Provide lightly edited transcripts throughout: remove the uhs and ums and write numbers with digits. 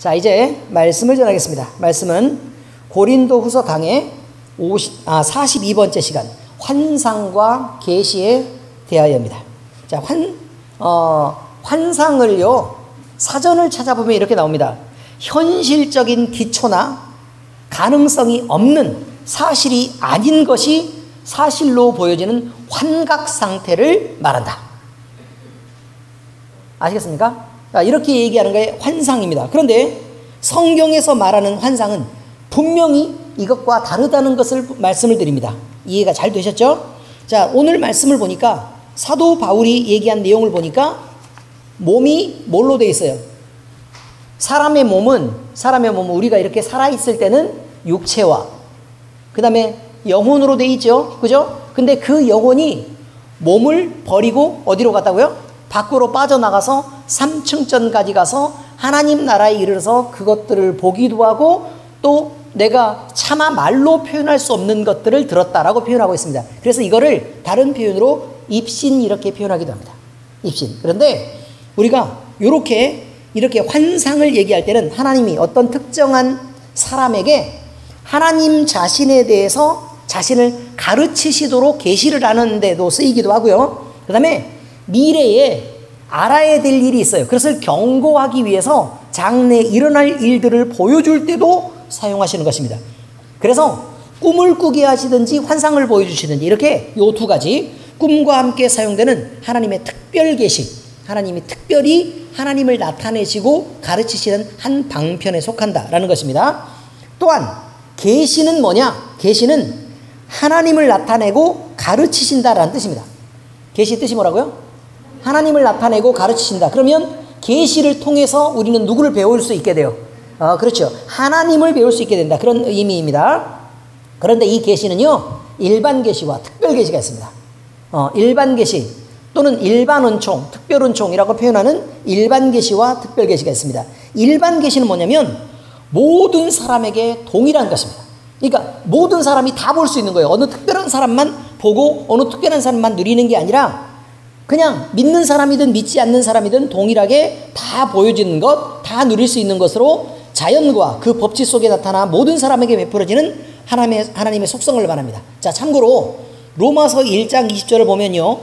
자, 이제 말씀을 전하겠습니다. 말씀은 고린도후서 강의 42번째 시간, 환상과 계시에 대하여입니다. 자, 환상을요, 사전을 찾아보면 이렇게 나옵니다. 현실적인 기초나 가능성이 없는 사실이 아닌 것이 사실로 보여지는 환각 상태를 말한다. 아시겠습니까? 자, 이렇게 얘기하는 게 환상입니다. 그런데 성경에서 말하는 환상은 분명히 이것과 다르다는 것을 말씀을 드립니다. 이해가 잘 되셨죠? 자, 오늘 말씀을 보니까 사도 바울이 얘기한 내용을 보니까 몸이 뭘로 되어 있어요? 사람의 몸은 우리가 이렇게 살아있을 때는 육체와 그 다음에 영혼으로 되어 있죠. 그죠? 근데 그 영혼이 몸을 버리고 어디로 갔다고요? 밖으로 빠져나가서 3층전까지 가서 하나님 나라에 이르러서 그것들을 보기도 하고 또 내가 차마 말로 표현할 수 없는 것들을 들었다라고 표현하고 있습니다. 그래서 이거를 다른 표현으로 입신 이렇게 표현하기도 합니다. 입신. 그런데 우리가 이렇게 환상을 얘기할 때는 하나님이 어떤 특정한 사람에게 하나님 자신에 대해서 자신을 가르치시도록 계시를 하는 데도 쓰이기도 하고요. 그 다음에 미래에 알아야 될 일이 있어요. 그것을 경고하기 위해서 장래에 일어날 일들을 보여줄 때도 사용하시는 것입니다. 그래서 꿈을 꾸게 하시든지 환상을 보여주시든지 이렇게 요 두 가지 꿈과 함께 사용되는 하나님의 특별 계시, 하나님이 특별히 하나님을 나타내시고 가르치시는 한 방편에 속한다라는 것입니다. 또한 계시는 뭐냐? 계시는 하나님을 나타내고 가르치신다라는 뜻입니다. 계시 뜻이 뭐라고요? 하나님을 나타내고 가르치신다. 그러면 계시를 통해서 우리는 누구를 배울 수 있게 돼요? 그렇죠. 하나님을 배울 수 있게 된다. 그런 의미입니다. 그런데 이 계시는요, 일반 계시와 특별 계시가 있습니다. 일반 계시 또는 일반 은총, 특별 은총이라고 표현하는 일반 계시와 특별 계시가 있습니다. 일반 계시는 뭐냐면 모든 사람에게 동일한 것입니다. 그러니까 모든 사람이 다 볼 수 있는 거예요. 어느 특별한 사람만 보고 어느 특별한 사람만 누리는 게 아니라 그냥 믿는 사람이든 믿지 않는 사람이든 동일하게 다 보여지는 것, 다 누릴 수 있는 것으로 자연과 그 법칙 속에 나타나 모든 사람에게 베풀어지는 하나님의 속성을 말합니다. 자, 참고로 로마서 1장 20절을 보면요,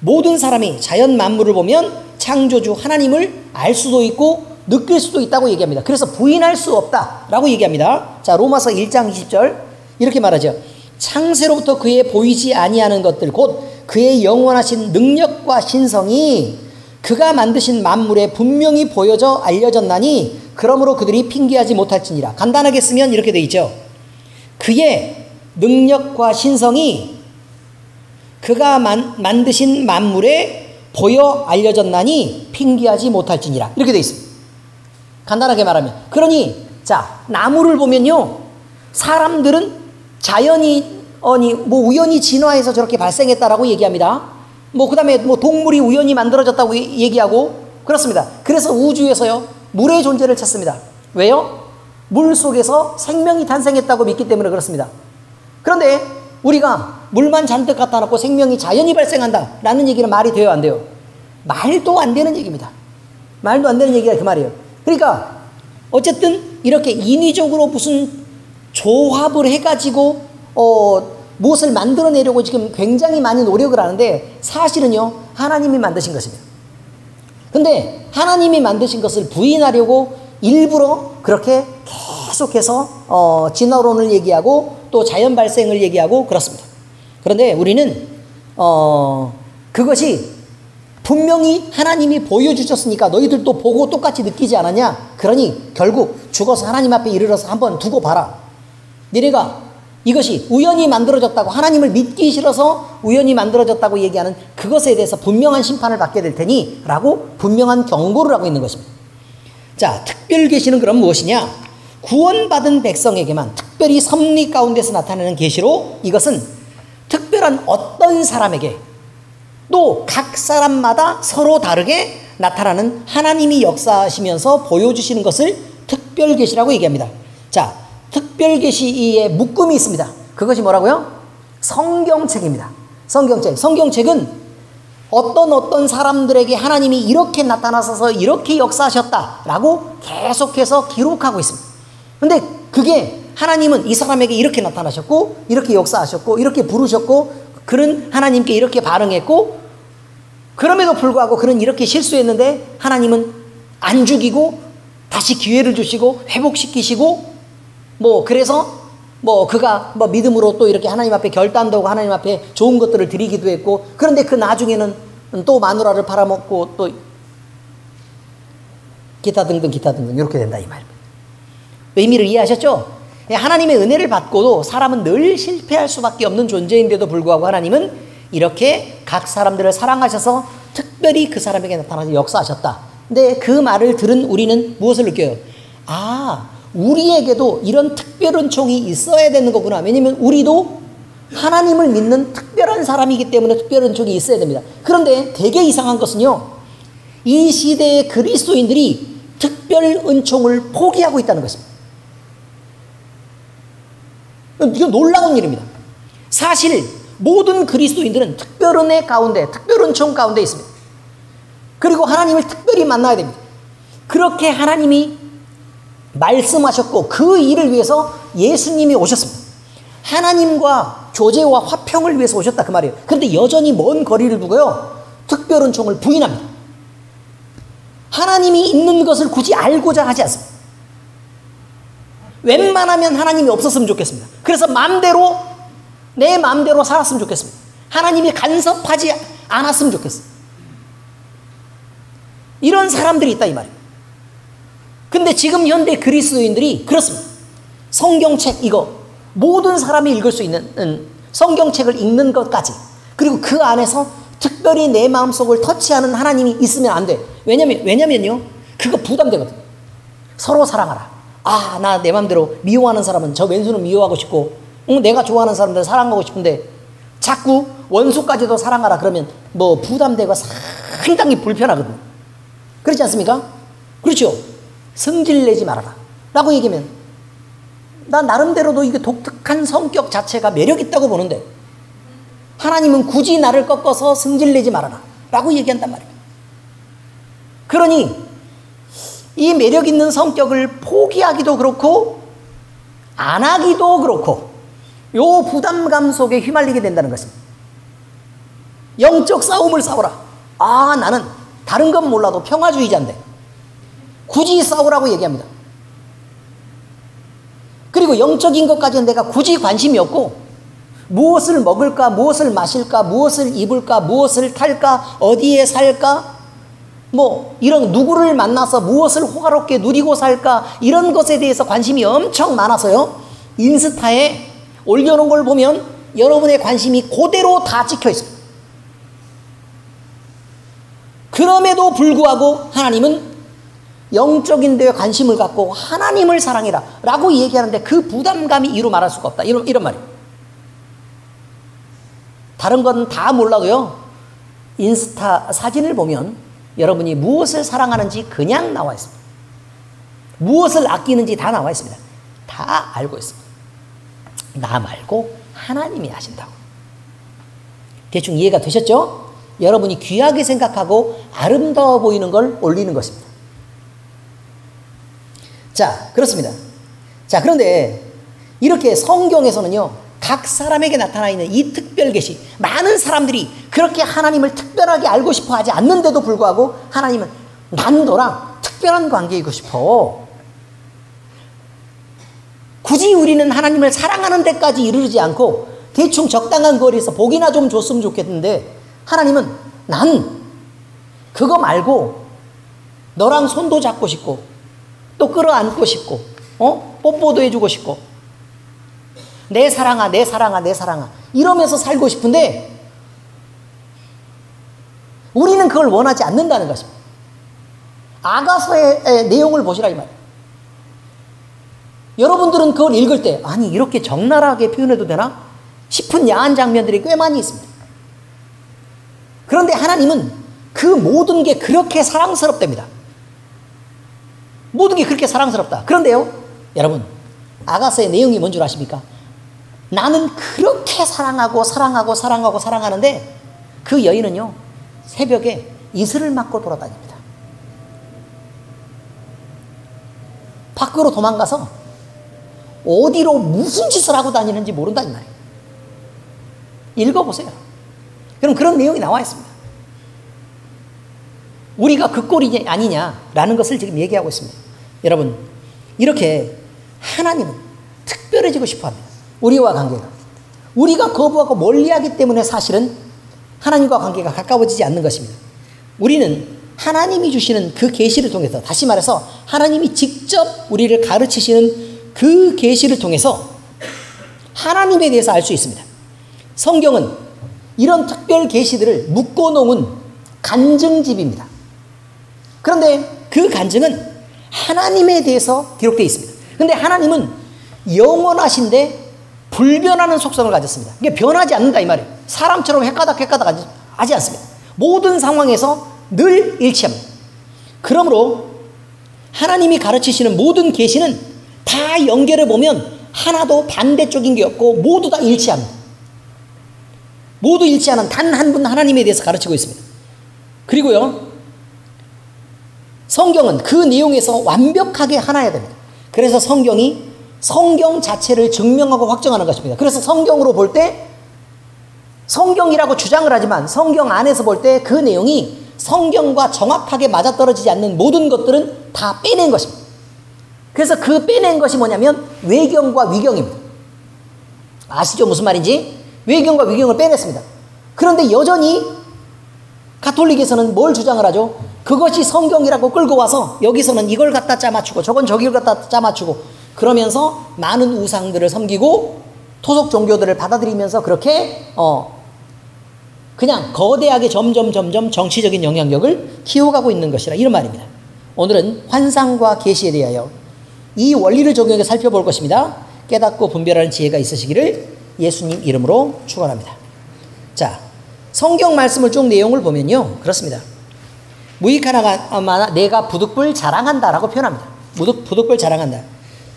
모든 사람이 자연 만물을 보면 창조주 하나님을 알 수도 있고 느낄 수도 있다고 얘기합니다. 그래서 부인할 수 없다라고 얘기합니다. 자, 로마서 1장 20절 이렇게 말하죠. 창세로부터 그의 보이지 아니하는 것들 곧 그의 영원하신 능력과 신성이 그가 만드신 만물에 분명히 보여져 알려졌나니 그러므로 그들이 핑계하지 못할지니라. 간단하게 쓰면 이렇게 되어 있죠. 그의 능력과 신성이 그가 만드신 만물에 보여 알려졌나니 핑계하지 못할지니라. 이렇게 되어 있습니다. 간단하게 말하면. 그러니 자, 나무를 보면요, 사람들은 자연이 우연히 진화해서 저렇게 발생했다라고 얘기합니다. 그 다음에 동물이 우연히 만들어졌다고 얘기하고 그렇습니다. 그래서 우주에서요, 물의 존재를 찾습니다. 왜요? 물 속에서 생명이 탄생했다고 믿기 때문에 그렇습니다. 그런데 우리가 물만 잔뜩 갖다 놓고 생명이 자연히 발생한다라는 얘기는 말이 돼요, 안 돼요? 말도 안 되는 얘기입니다. 말도 안 되는 얘기가 그 말이에요. 그러니까 어쨌든 이렇게 인위적으로 무슨 조합을 해가지고 무엇을 만들어내려고 지금 굉장히 많이 노력을 하는데 사실은요, 하나님이 만드신 것입니다. 근데 하나님이 만드신 것을 부인하려고 일부러 그렇게 계속해서 진화론을 얘기하고 또 자연 발생을 얘기하고 그렇습니다. 그런데 우리는 그것이 분명히 하나님이 보여주셨으니까 너희들도 보고 똑같이 느끼지 않았냐? 그러니 결국 죽어서 하나님 앞에 이르러서 한번 두고 봐라. 너희가 이것이 우연히 만들어졌다고, 하나님을 믿기 싫어서 우연히 만들어졌다고 얘기하는 그것에 대해서 분명한 심판을 받게 될 테니 라고 분명한 경고를 하고 있는 것입니다. 자, 특별 계시는 그럼 무엇이냐? 구원받은 백성에게만 특별히 섭리 가운데서 나타나는 계시로 이것은 특별한 어떤 사람에게 또 각 사람마다 서로 다르게 나타나는 하나님이 역사하시면서 보여주시는 것을 특별 계시라고 얘기합니다. 자, 특별 계시의 묶음이 있습니다. 그것이 뭐라고요? 성경책입니다. 성경책. 성경책은 어떤 사람들에게 하나님이 이렇게 나타나셔서 이렇게 역사하셨다라고 계속해서 기록하고 있습니다. 근데 그게 하나님은 이 사람에게 이렇게 나타나셨고 이렇게 역사하셨고 이렇게 부르셨고 그는 하나님께 이렇게 반응했고 그럼에도 불구하고 그는 이렇게 실수했는데 하나님은 안 죽이고 다시 기회를 주시고 회복시키시고 그래서 그가 믿음으로 또 이렇게 하나님 앞에 결단도 하고 하나님 앞에 좋은 것들을 드리기도 했고 그런데 그 나중에는 또 마누라를 팔아먹고 또 기타 등등 이렇게 된다 이 말입니다. 의미를 이해하셨죠? 하나님의 은혜를 받고도 사람은 늘 실패할 수밖에 없는 존재인데도 불구하고 하나님은 이렇게 각 사람들을 사랑하셔서 특별히 그 사람에게 나타나서 역사하셨다. 근데 그 말을 들은 우리는 무엇을 느껴요? 우리에게도 이런 특별 은총이 있어야 되는 거구나. 왜냐하면 우리도 하나님을 믿는 특별한 사람이기 때문에 특별 은총이 있어야 됩니다. 그런데 되게 이상한 것은요, 이 시대의 그리스도인들이 특별 은총을 포기하고 있다는 것입니다. 이건 놀라운 일입니다. 사실 모든 그리스도인들은 특별 은혜 가운데, 특별 은총 가운데 있습니다. 그리고 하나님을 특별히 만나야 됩니다. 그렇게 하나님이 말씀하셨고 그 일을 위해서 예수님이 오셨습니다. 하나님과 교제와 화평을 위해서 오셨다 그 말이에요. 그런데 여전히 먼 거리를 두고요, 특별 은총을 부인합니다. 하나님이 있는 것을 굳이 알고자 하지 않습니다. 웬만하면 하나님이 없었으면 좋겠습니다. 그래서 내 마음대로 살았으면 좋겠습니다. 하나님이 간섭하지 않았으면 좋겠습니다. 이런 사람들이 있다 이 말이에요. 근데 지금 현대 그리스도인들이 그렇습니다. 성경책 이거 모든 사람이 읽을 수 있는 성경책을 읽는 것까지, 그리고 그 안에서 특별히 내 마음속을 터치하는 하나님이 있으면 안 돼. 왜냐면요 그거 부담되거든. 서로 사랑하라. 나 내 마음대로 미워하는 사람은 저 왼수는 미워하고 싶고 내가 좋아하는 사람들 사랑하고 싶은데 자꾸 원수까지도 사랑하라 그러면 부담되고 상당히 불편하거든요. 그렇지 않습니까? 그렇죠. 성질내지 말아라 라고 얘기하면 나 나름대로도 이게 독특한 성격 자체가 매력있다고 보는데 하나님은 굳이 나를 꺾어서 성질내지 말아라 라고 얘기한단 말입니다. 그러니 이 매력있는 성격을 포기하기도 그렇고 안 하기도 그렇고 요 부담감 속에 휘말리게 된다는 것입니다. 영적 싸움을 싸워라. 나는 다른 건 몰라도 평화주의자인데 굳이 싸우라고 얘기합니다. 그리고 영적인 것까지는 내가 굳이 관심이 없고 무엇을 먹을까, 무엇을 마실까, 무엇을 입을까, 무엇을 탈까, 어디에 살까, 이런 누구를 만나서 무엇을 호화롭게 누리고 살까, 이런 것에 대해서 관심이 엄청 많아서요, 인스타에 올려놓은 걸 보면 여러분의 관심이 그대로 다 찍혀 있습니다. 그럼에도 불구하고 하나님은 영적인 데에 관심을 갖고 하나님을 사랑해라 라고 얘기하는데 그 부담감이 이루 말할 수가 없다. 이런 말이에요. 다른 건 다 몰라도요, 인스타 사진을 보면 여러분이 무엇을 사랑하는지 그냥 나와 있습니다. 무엇을 아끼는지 다 나와 있습니다. 다 알고 있습니다. 나 말고 하나님이 아신다고. 대충 이해가 되셨죠? 여러분이 귀하게 생각하고 아름다워 보이는 걸 올리는 것입니다. 자, 그렇습니다. 자, 그런데 이렇게 성경에서는요, 각 사람에게 나타나 있는 이 특별 계시, 많은 사람들이 그렇게 하나님을 특별하게 알고 싶어 하지 않는데도 불구하고 하나님은 난 너랑 특별한 관계이고 싶어. 굳이 우리는 하나님을 사랑하는 데까지 이르지 않고 대충 적당한 거리에서 복이나 좀 줬으면 좋겠는데 하나님은 난 그거 말고 너랑 손도 잡고 싶고 또 끌어안고 싶고 뽀뽀도 해주고 싶고 내 사랑아 내 사랑아 내 사랑아 이러면서 살고 싶은데 우리는 그걸 원하지 않는다는 것입니다. 아가서의 내용을 보시라 이 말이에요. 여러분들은 그걸 읽을 때 아니 이렇게 적나라하게 표현해도 되나 싶은 야한 장면들이 꽤 많이 있습니다. 그런데 하나님은 그 모든 게 그렇게 사랑스럽답니다. 모든 게 그렇게 사랑스럽다. 그런데요 여러분 아가서의 내용이 뭔 줄 아십니까? 나는 그렇게 사랑하고 사랑하고 사랑하고 사랑하는데 그 여인은요 새벽에 이슬을 맞고 돌아다닙니다. 밖으로 도망가서 어디로 무슨 짓을 하고 다니는지 모른다는 말이에요. 읽어보세요. 그럼 그런 내용이 나와 있습니다. 우리가 그 꼴이 아니냐라는 것을 지금 얘기하고 있습니다. 여러분, 이렇게 하나님은 특별해지고 싶어 합니다. 우리와 관계가. 우리가 거부하고 멀리하기 때문에 사실은 하나님과 관계가 가까워지지 않는 것입니다. 우리는 하나님이 주시는 그 계시를 통해서, 다시 말해서 하나님이 직접 우리를 가르치시는 그 계시를 통해서 하나님에 대해서 알 수 있습니다. 성경은 이런 특별 계시들을 묶어놓은 간증집입니다. 그런데 그 간증은 하나님에 대해서 기록되어 있습니다. 그런데 하나님은 영원하신데 불변하는 속성을 가졌습니다. 이게 변하지 않는다 이 말이에요. 사람처럼 헷가닥 하지 않습니다. 모든 상황에서 늘 일치합니다. 그러므로 하나님이 가르치시는 모든 계시는 다 연결해 보면 하나도 반대쪽인 게 없고 모두 다 일치합니다. 모두 일치하는 단 한 분 하나님에 대해서 가르치고 있습니다. 그리고요, 성경은 그 내용에서 완벽하게 하나여야 됩니다. 그래서 성경이 성경 자체를 증명하고 확정하는 것입니다. 그래서 성경으로 볼 때 성경이라고 주장을 하지만 성경 안에서 볼 때 그 내용이 성경과 정확하게 맞아떨어지지 않는 모든 것들은 다 빼낸 것입니다. 그래서 그 빼낸 것이 뭐냐면 외경과 위경입니다. 아시죠? 무슨 말인지? 외경과 위경을 빼냈습니다. 그런데 여전히 가톨릭에서는 뭘 주장을 하죠? 그것이 성경이라고 끌고 와서 여기서는 이걸 갖다 짜맞추고 저건 저기를 갖다 짜맞추고 그러면서 많은 우상들을 섬기고 토속 종교들을 받아들이면서 그렇게 그냥 거대하게 점점 정치적인 영향력을 키워가고 있는 것이라 이런 말입니다. 오늘은 환상과 계시에 대하여 이 원리를 적용해 살펴볼 것입니다. 깨닫고 분별하는 지혜가 있으시기를 예수님 이름으로 축원합니다. 자, 성경 말씀을 쭉 내용을 보면요, 그렇습니다. 무익하나마 내가 부득불 자랑한다라고 표현합니다. 부득불 자랑한다.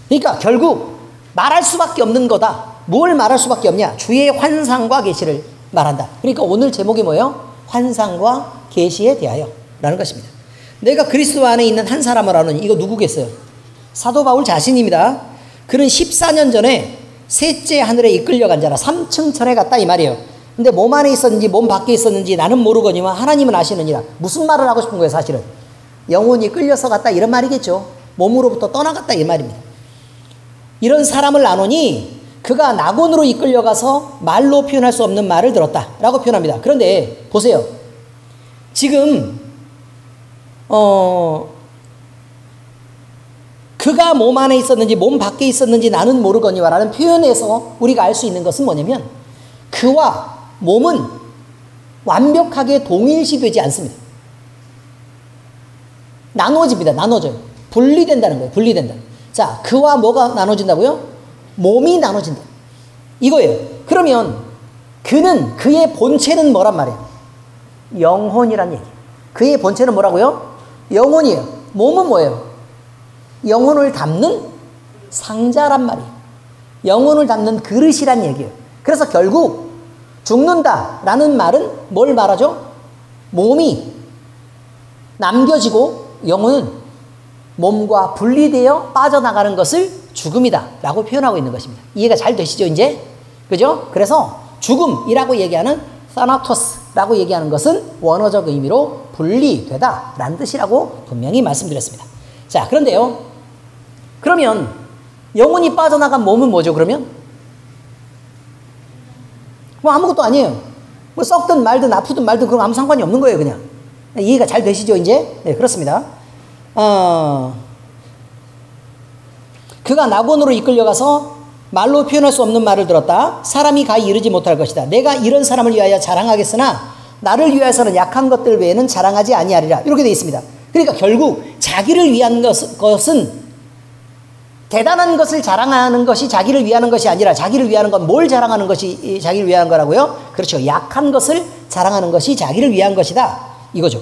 그러니까 결국 말할 수밖에 없는 거다. 뭘 말할 수밖에 없냐? 주의 환상과 계시를 말한다. 그러니까 오늘 제목이 뭐예요? 환상과 계시에 대하여 라는 것입니다. 내가 그리스도 안에 있는 한 사람을 아노니, 이거 누구겠어요? 사도 바울 자신입니다. 그는 14년 전에 셋째 하늘에 이끌려간 자라 3층 천에 갔다 이 말이에요. 근데 몸 안에 있었는지 몸 밖에 있었는지 나는 모르거니와 하나님은 아시느니라. 무슨 말을 하고 싶은 거예요? 사실은 영혼이 끌려서 갔다 이런 말이겠죠. 몸으로부터 떠나갔다 이 말입니다. 이런 사람을 아노니 그가 낙원으로 이끌려가서 말로 표현할 수 없는 말을 들었다 라고 표현합니다. 그런데 보세요. 지금 그가 몸 안에 있었는지 몸 밖에 있었는지 나는 모르거니와 라는 표현에서 우리가 알 수 있는 것은 뭐냐면 그와 몸은 완벽하게 동일시되지 않습니다. 나눠집니다. 나눠져요. 분리된다는 거예요. 분리된다. 자, 그와 뭐가 나눠진다고요? 몸이 나눠진다. 이거예요. 그러면 그는, 그의 본체는 뭐란 말이에요? 영혼이란 얘기예요. 그의 본체는 뭐라고요? 영혼이에요. 몸은 뭐예요? 영혼을 담는 상자란 말이에요. 영혼을 담는 그릇이란 얘기예요. 그래서 결국 죽는다라는 말은 뭘 말하죠? 몸이 남겨지고 영혼은 몸과 분리되어 빠져나가는 것을 죽음이다 라고 표현하고 있는 것입니다. 이해가 잘 되시죠 이제? 그죠? 그래서 죽음이라고 얘기하는 사나토스라고 얘기하는 것은 원어적 의미로 분리되다 라는 뜻이라고 분명히 말씀드렸습니다. 자, 그런데요, 그러면 영혼이 빠져나간 몸은 뭐죠? 그러면 뭐 아무것도 아니에요. 뭐 썩든 말든 아프든 말든 그런 아무 상관이 없는 거예요. 그냥. 이해가 잘 되시죠 이제? 네, 그렇습니다. 그가 낙원으로 이끌려가서 말로 표현할 수 없는 말을 들었다. 사람이 가히 이르지 못할 것이다. 내가 이런 사람을 위하여 자랑하겠으나 나를 위하여서는 약한 것들 외에는 자랑하지 아니하리라. 이렇게 되어 있습니다. 그러니까 결국 자기를 위한 것은 대단한 것을 자랑하는 것이 자기를 위하는 것이 아니라 자기를 위하는 건 뭘 자랑하는 것이 자기를 위한 거라고요? 그렇죠. 약한 것을 자랑하는 것이 자기를 위한 것이다. 이거죠.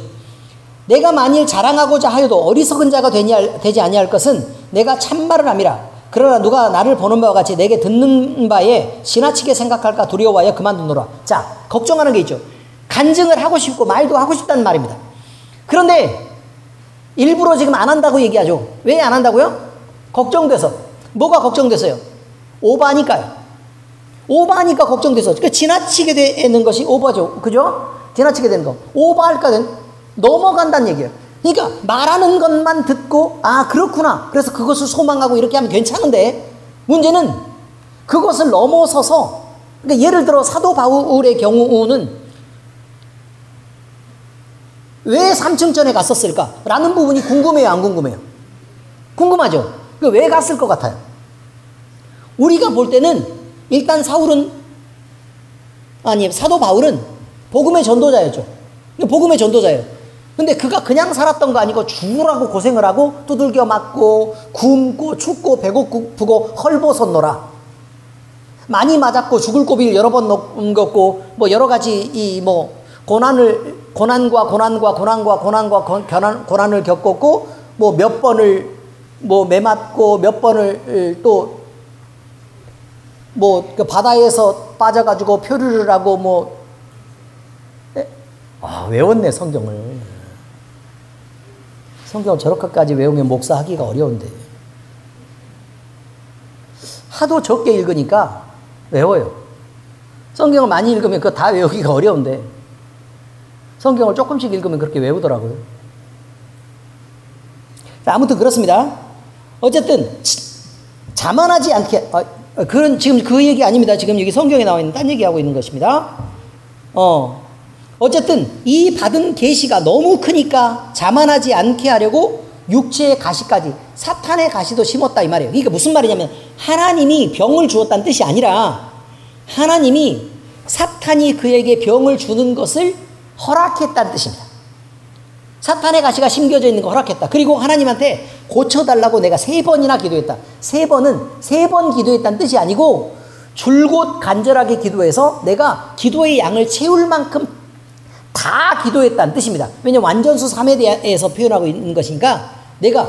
내가 만일 자랑하고자 하여도 어리석은 자가 되지 아니할 것은 내가 참말을 함이라. 그러나 누가 나를 보는 바와 같이 내게 듣는 바에 지나치게 생각할까 두려워하여 그만두노라. 자, 걱정하는 게 있죠. 간증을 하고 싶고 말도 하고 싶다는 말입니다. 그런데 일부러 지금 안 한다고 얘기하죠. 왜 안 한다고요? 걱정돼서. 뭐가 걱정돼서요? 오바니까요. 오바니까 걱정돼서. 그러니까 지나치게 되는 것이 오바죠. 그죠? 지나치게 되는 거. 오바할까 넘어간다는 얘기예요. 그러니까 말하는 것만 듣고 아 그렇구나. 그래서 그것을 소망하고 이렇게 하면 괜찮은데 문제는 그것을 넘어서서 그러니까 예를 들어 사도 바울의 경우는 왜 삼층전에 갔었을까? 라는 부분이 궁금해요, 안 궁금해요? 궁금하죠? 왜 갔을 것 같아요? 우리가 볼 때는 일단 사도 바울은 복음의 전도자였죠. 복음의 전도자예요. 근데 그가 그냥 살았던 거 아니고 죽으라고 고생을 하고 두들겨 맞고 굶고 춥고 배고프고 헐벗었노라. 많이 맞았고 죽을 고비를 여러 번 넘겼고 뭐 여러 가지 고난을 겪었고 뭐 몇 번을 매 맞고 몇 번을 또 그 바다에서 빠져가지고 표류를 하고 외웠네 성경을 저렇게까지 외우면 목사하기가 어려운데 하도 적게 읽으니까 외워요. 성경을 많이 읽으면 그거 다 외우기가 어려운데 성경을 조금씩 읽으면 그렇게 외우더라고요. 아무튼 그렇습니다. 어쨌든 자만하지 않게 지금 그 얘기 아닙니다. 지금 여기 성경에 나와 있는 딴 얘기하고 있는 것입니다. 어쨌든 이 받은 계시가 너무 크니까 자만하지 않게 하려고 육체의 가시까지 사탄의 가시도 심었다 이 말이에요. 그러니까 무슨 말이냐면 하나님이 병을 주었다는 뜻이 아니라 하나님이 사탄이 그에게 병을 주는 것을 허락했다는 뜻입니다. 사탄의 가시가 심겨져 있는 거 허락했다. 그리고 하나님한테 고쳐달라고 내가 3번이나 기도했다. 3번은 3번 기도했다는 뜻이 아니고 줄곧 간절하게 기도해서 내가 기도의 양을 채울 만큼 다 기도했다는 뜻입니다. 왜냐하면 완전수 3에 대해서 표현하고 있는 것이니까 내가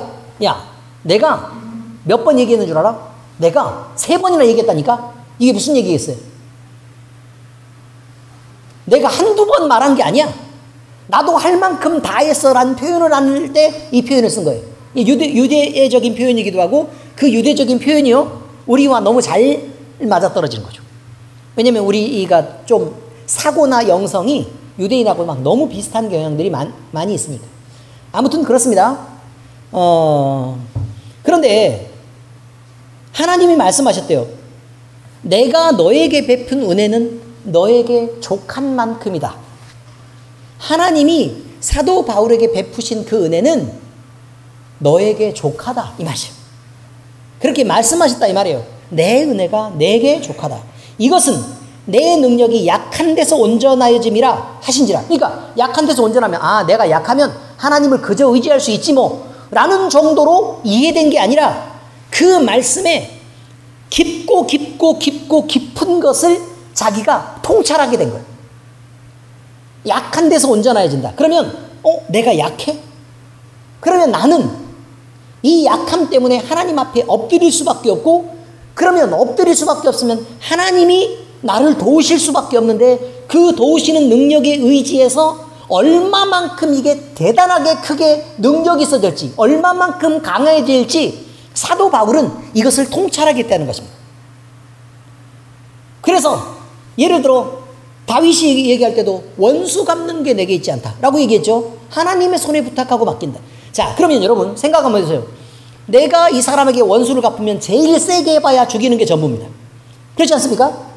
몇 번 얘기했는 줄 알아? 내가 3번이나 얘기했다니까? 이게 무슨 얘기겠어요? 내가 한두 번 말한 게 아니야. 나도 할 만큼 다 했어 라는 표현을 할 때 이 표현을 쓴 거예요. 유대적인 표현이기도 하고 그 유대적인 표현이요 우리와 너무 잘 맞아떨어지는 거죠. 왜냐면 우리가 좀 사고나 영성이 유대인하고 막 너무 비슷한 경향들이 많이 있으니까. 아무튼 그렇습니다. 그런데 하나님이 말씀하셨대요. 내가 너에게 베푼 은혜는 너에게 족한 만큼이다. 하나님이 사도 바울에게 베푸신 그 은혜는 너에게 족하다 이 말이에요. 그렇게 말씀하셨다 이 말이에요. 내 은혜가 내게 족하다. 이것은 내 능력이 약한 데서 온전하여짐이라 하신지라. 그러니까 약한 데서 온전하면 내가 약하면 하나님을 그저 의지할 수 있지 뭐 라는 정도로 이해된 게 아니라 그 말씀에 깊고 깊은 것을 자기가 통찰하게 된 거예요. 약한 데서 온전해진다. 그러면 내가 약해? 그러면 나는 이 약함 때문에 하나님 앞에 엎드릴 수밖에 없고 그러면 엎드릴 수밖에 없으면 하나님이 나를 도우실 수밖에 없는데 그 도우시는 능력에 의지해서 얼마만큼 이게 대단하게 크게 능력이 있어질지 얼마만큼 강해질지 사도 바울은 이것을 통찰하겠다는 것입니다. 그래서 예를 들어 다윗이 얘기할 때도 원수 갚는 게 내게 있지 않다 라고 얘기했죠. 하나님의 손에 부탁하고 맡긴다. 자, 그러면 여러분 생각 한번 해보세요. 내가 이 사람에게 원수를 갚으면 제일 세게 해봐야 죽이는 게 전부입니다. 그렇지 않습니까?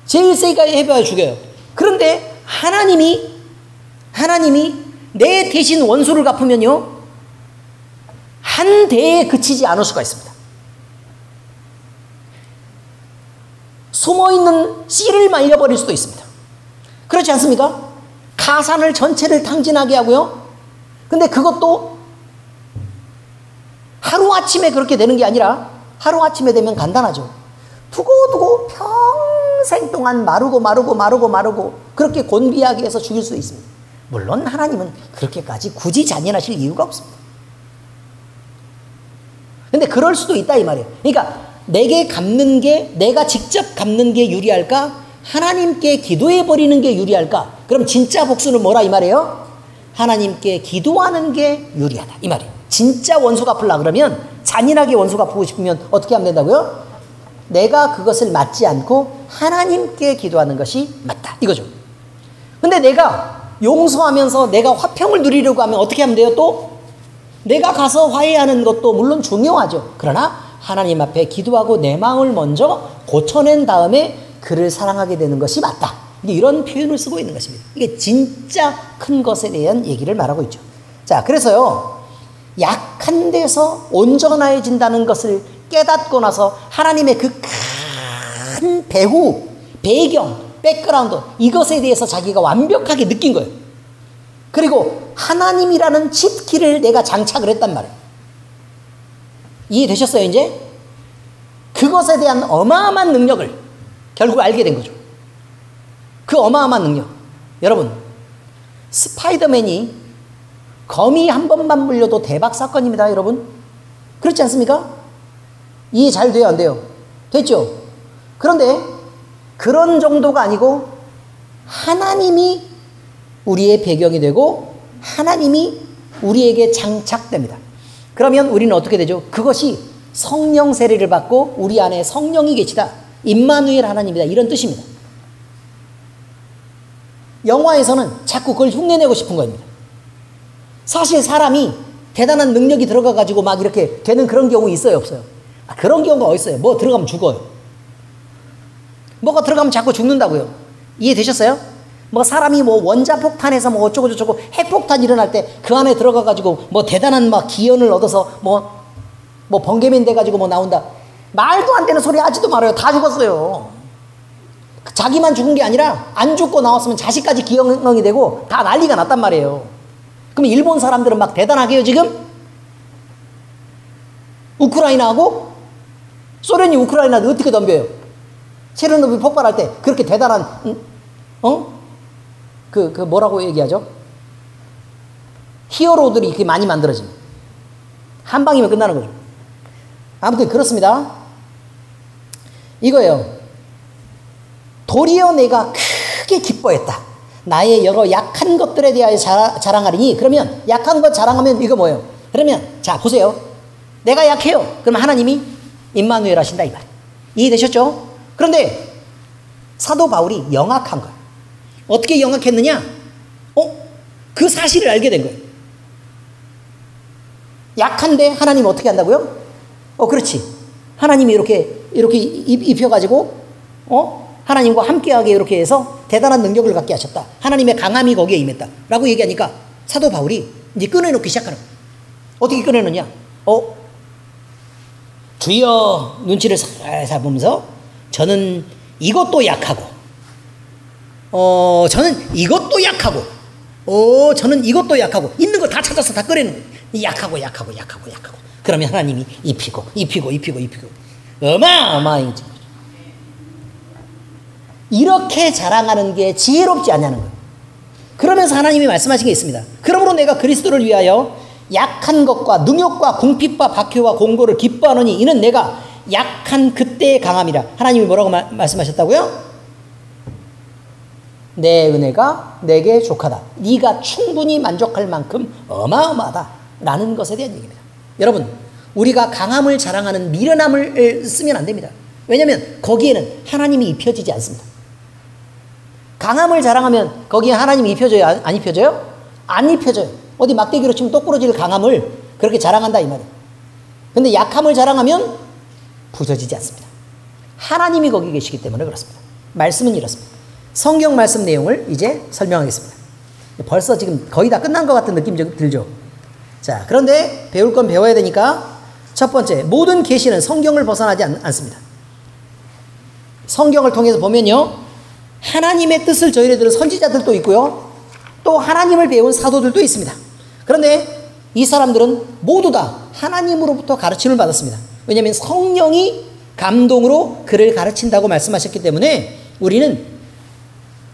제일 세게 해봐야 죽여요. 그런데 하나님이 내 대신 원수를 갚으면요 한 대에 그치지 않을 수가 있습니다. 숨어있는 씨를 말려버릴 수도 있습니다. 그렇지 않습니까? 가산을 전체를 탕진하게 하고요. 근데 그것도 하루아침에 그렇게 되는 게 아니라 하루아침에 되면 간단하죠. 두고두고 평생 동안 마르고 그렇게 곤비하게 해서 죽일 수 있습니다. 물론 하나님은 그렇게까지 굳이 잔인하실 이유가 없습니다. 근데 그럴 수도 있다 이 말이에요. 그러니까 내가 직접 갚는 게 유리할까? 하나님께 기도해버리는 게 유리할까? 그럼 진짜 복수는 뭐라 이 말이에요? 하나님께 기도하는 게 유리하다 이 말이에요. 진짜 원수 갚으려 그러면, 잔인하게 원수 갚고 싶으면 어떻게 하면 된다고요? 내가 그것을 맞지 않고 하나님께 기도하는 것이 맞다 이거죠. 근데 내가 용서하면서 내가 화평을 누리려고 하면 어떻게 하면 돼요? 또 내가 가서 화해하는 것도 물론 중요하죠. 그러나 하나님 앞에 기도하고 내 마음을 먼저 고쳐낸 다음에 그를 사랑하게 되는 것이 맞다. 이런 표현을 쓰고 있는 것입니다. 이게 진짜 큰 것에 대한 얘기를 말하고 있죠. 자, 그래서요, 약한 데서 온전해진다는 것을 깨닫고 나서 하나님의 그 큰 배후, 배경, 백그라운드, 이것에 대해서 자기가 완벽하게 느낀 거예요. 그리고 하나님이라는 칩키를 내가 장착을 했단 말이에요. 이해되셨어요, 이제? 그것에 대한 어마어마한 능력을 결국 알게 된 거죠. 그 어마어마한 능력. 여러분, 스파이더맨이 거미 한 번만 물려도 대박 사건입니다, 여러분. 그렇지 않습니까? 이해 잘 돼요, 안 돼요? 됐죠? 그런데 그런 정도가 아니고 하나님이 우리의 배경이 되고 하나님이 우리에게 장착됩니다. 그러면 우리는 어떻게 되죠? 그것이 성령 세례를 받고 우리 안에 성령이 계시다. 임마누엘 하나님이다. 이런 뜻입니다. 영화에서는 자꾸 그걸 흉내내고 싶은 겁니다. 사실 사람이 대단한 능력이 들어가가지고 막 이렇게 되는 그런 경우 있어요, 없어요? 그런 경우가 어디 있어요? 뭐 들어가면 죽어요. 뭐가 들어가면 자꾸 죽는다고요. 이해되셨어요? 뭐 사람이 뭐 원자폭탄에서 뭐 어쩌고저쩌고 핵폭탄 일어날 때 그 안에 들어가가지고 뭐 대단한 막 기연을 얻어서 뭐 번개맨 돼가지고 뭐 나온다. 말도 안 되는 소리 하지도 말아요. 다 죽었어요. 자기만 죽은 게 아니라 안 죽고 나왔으면 자식까지 기형이 되고 다 난리가 났단 말이에요. 그럼 일본 사람들은 막 대단하게요, 지금? 우크라이나하고 소련이 우크라이나를 어떻게 덤벼요? 체르노빌 폭발할 때 그렇게 대단한 뭐라고 얘기하죠? 히어로들이 이렇게 많이 만들어집니다. 한 방이면 끝나는 거죠. 아무튼 그렇습니다. 이거예요. 도리어 내가 크게 기뻐했다. 나의 여러 약한 것들에 대하여 자랑하리니. 그러면 약한 것 자랑하면 이거 뭐예요? 그러면 자 보세요. 내가 약해요. 그럼 하나님이 임마누엘 하신다 이 말. 이해되셨죠? 그런데 사도 바울이 영악한 거예요. 어떻게 영악했느냐? 그 사실을 알게 된 거예요. 약한데 하나님 어떻게 한다고요? 그렇지. 하나님이 이렇게 입혀가지고 하나님과 함께하게 이렇게 해서 대단한 능력을 갖게 하셨다. 하나님의 강함이 거기에 임했다. 라고 얘기하니까 사도 바울이 이제 꺼내놓기 시작하는 거예요. 어떻게 꺼내느냐? 주여 눈치를 살살 보면서 저는 이것도 약하고 저는 이것도 약하고 저는 이것도 약하고 있는 거 다 찾아서 다 꺼내는 거예요. 약하고 그러면 하나님이 입히고 어마어마해지. 이렇게 자랑하는 게 지혜롭지 않냐는 거예요. 그러면서 하나님이 말씀하신 게 있습니다. 그러므로 내가 그리스도를 위하여 약한 것과 능욕과 궁핍과 박해와 공고를 기뻐하노니 이는 내가 약한 그때의 강함이라. 하나님이 뭐라고 말씀하셨다고요? 내 은혜가 내게 족하다. 네가 충분히 만족할 만큼 어마어마하다 라는 것에 대한 얘기입니다. 여러분, 우리가 강함을 자랑하는 미련함을 쓰면 안 됩니다. 왜냐하면 거기에는 하나님이 입혀지지 않습니다. 강함을 자랑하면 거기에 하나님이 입혀져요? 안 입혀져요? 안 입혀져요. 어디 막대기로 치면 똑부러질 강함을 그렇게 자랑한다 이 말이에요. 근데 약함을 자랑하면 부서지지 않습니다. 하나님이 거기 계시기 때문에 그렇습니다. 말씀은 이렇습니다. 성경 말씀 내용을 이제 설명하겠습니다. 벌써 지금 거의 다 끝난 것 같은 느낌 들죠? 자, 그런데 배울 건 배워야 되니까 첫 번째, 모든 계시는 성경을 벗어나지 않습니다. 성경을 통해서 보면요, 하나님의 뜻을 저희를 들은 선지자들도 있고요, 또 하나님을 배운 사도들도 있습니다. 그런데 이 사람들은 모두 다 하나님으로부터 가르침을 받았습니다. 왜냐하면 성령이 감동으로 그를 가르친다고 말씀하셨기 때문에 우리는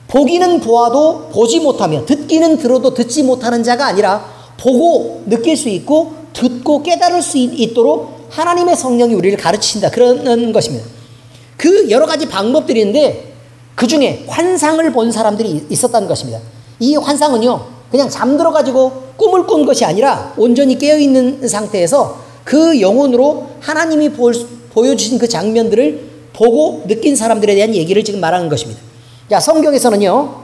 보기는 보아도 보지 못하며 듣기는 들어도 듣지 못하는 자가 아니라 보고 느낄 수 있고 듣고 깨달을 수 있도록 하나님의 성령이 우리를 가르친다, 그런 것입니다. 그 여러 가지 방법들이 있는데 그 중에 환상을 본 사람들이 있었다는 것입니다. 이 환상은요, 그냥 잠들어가지고 꿈을 꾼 것이 아니라 온전히 깨어있는 상태에서 그 영혼으로 하나님이 보여주신 그 장면들을 보고 느낀 사람들에 대한 얘기를 지금 말하는 것입니다. 자, 성경에서는요,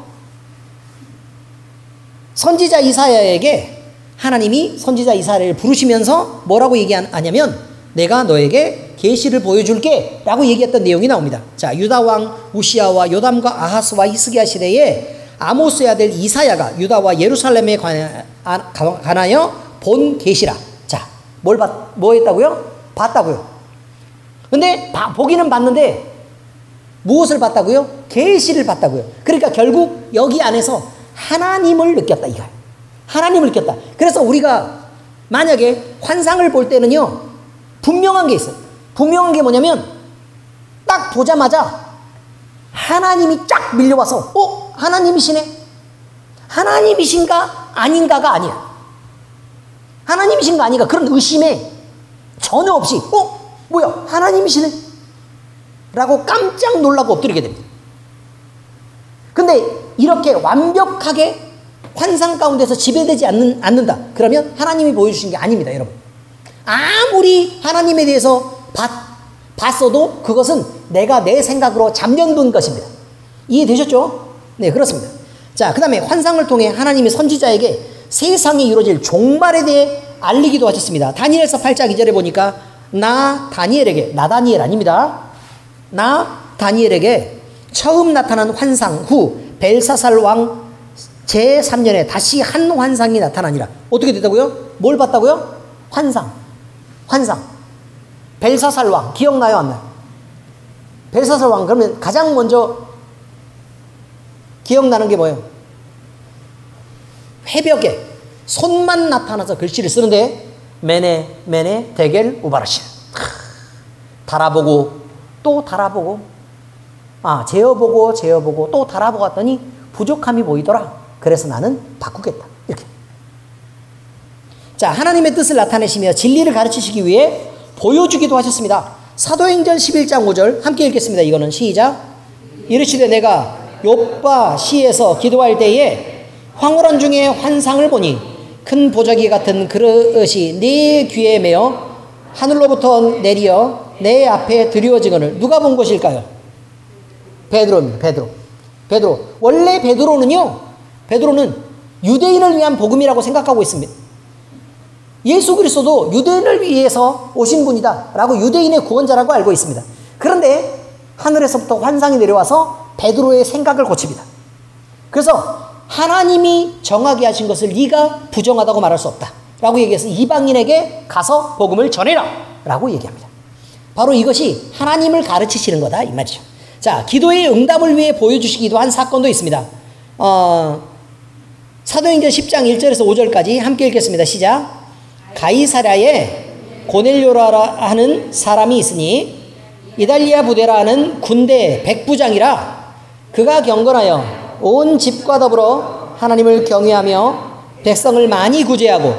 선지자 이사야에게 하나님이 선지자 이사야를 부르시면서 뭐라고 얘기하냐면 내가 너에게 계시를 보여줄게 라고 얘기했던 내용이 나옵니다. 자, 유다 왕 우시야와 요담과 아하스와 히스기야 시대에 아모스의 아들 이사야가 유다와 예루살렘에 관하여 본 계시라. 자, 뭐 했다고요? 봤다고요. 근데 보기는 봤는데 무엇을 봤다고요? 계시를 봤다고요. 그러니까 결국 여기 안에서 하나님을 느꼈다 이거예요. 하나님을 느꼈다. 그래서 우리가 만약에 환상을 볼 때는요, 분명한 게 있어요. 분명한 게 뭐냐면 딱 보자마자 하나님이 쫙 밀려와서 하나님이시네? 하나님이신가 아닌가가 아니야. 하나님이신가 아닌가 그런 의심에 전혀 없이 뭐야 하나님이시네? 라고 깜짝 놀라고 엎드리게 됩니다. 근데 이렇게 완벽하게 환상 가운데서 지배되지 않는다. 그러면 하나님이 보여주신 게 아닙니다, 여러분. 아무리 하나님에 대해서 봤어도 그것은 내가 내 생각으로 잠겨둔 것입니다. 이해되셨죠? 네, 그렇습니다. 자, 그 다음에 환상을 통해 하나님이 선지자에게 세상에 이루어질 종말에 대해 알리기도 하셨습니다. 다니엘서 8장 2절에 보니까 나 다니엘 아닙니다. 나 다니엘에게 처음 나타난 환상 후 벨사살 왕 제3년에 다시 한 환상이 나타나니라. 어떻게 됐다고요? 뭘 봤다고요? 환상. 벨사살 왕 기억나요, 안 나요? 벨사살 왕 그러면 가장 먼저 기억나는 게 뭐예요? 회벽에 손만 나타나서 글씨를 쓰는데 메네 데겔 우바르신. 달아보고 또 달아보고 재어보고 또 달아보고 했더니 부족함이 보이더라. 그래서 나는 바꾸겠다. 이렇게. 자, 하나님의 뜻을 나타내시며 진리를 가르치시기 위해 보여주기도 하셨습니다. 사도행전 11장 5절 함께 읽겠습니다. 이거는 시작. 이르시되 내가 욥바 시에서 기도할 때에 황홀한 중에 환상을 보니 큰 보자기 같은 그릇이 네 귀에 매어 하늘로부터 내리어 내 앞에 드리워지거늘. 누가 본 것일까요? 베드로입니다. 베드로. 원래 베드로는 유대인을 위한 복음이라고 생각하고 있습니다. 예수 그리스도도 유대인을 위해서 오신 분이다 라고 유대인의 구원자라고 알고 있습니다. 그런데 하늘에서부터 환상이 내려와서 베드로의 생각을 고칩니다. 그래서 하나님이 정하게 하신 것을 네가 부정하다고 말할 수 없다 라고 얘기해서 이방인에게 가서 복음을 전해라 라고 얘기합니다. 바로 이것이 하나님을 가르치시는 거다 이 말이죠. 자, 기도의 응답을 위해 보여주시기도 한 사건도 있습니다. 사도행전 10장 1절에서 5절까지 함께 읽겠습니다. 시작. 가이사랴에 고넬료라 하는 사람이 있으니 이달리아 부대라 하는 군대 백부장이라. 그가 경건하여 온 집과 더불어 하나님을 경외하며 백성을 많이 구제하고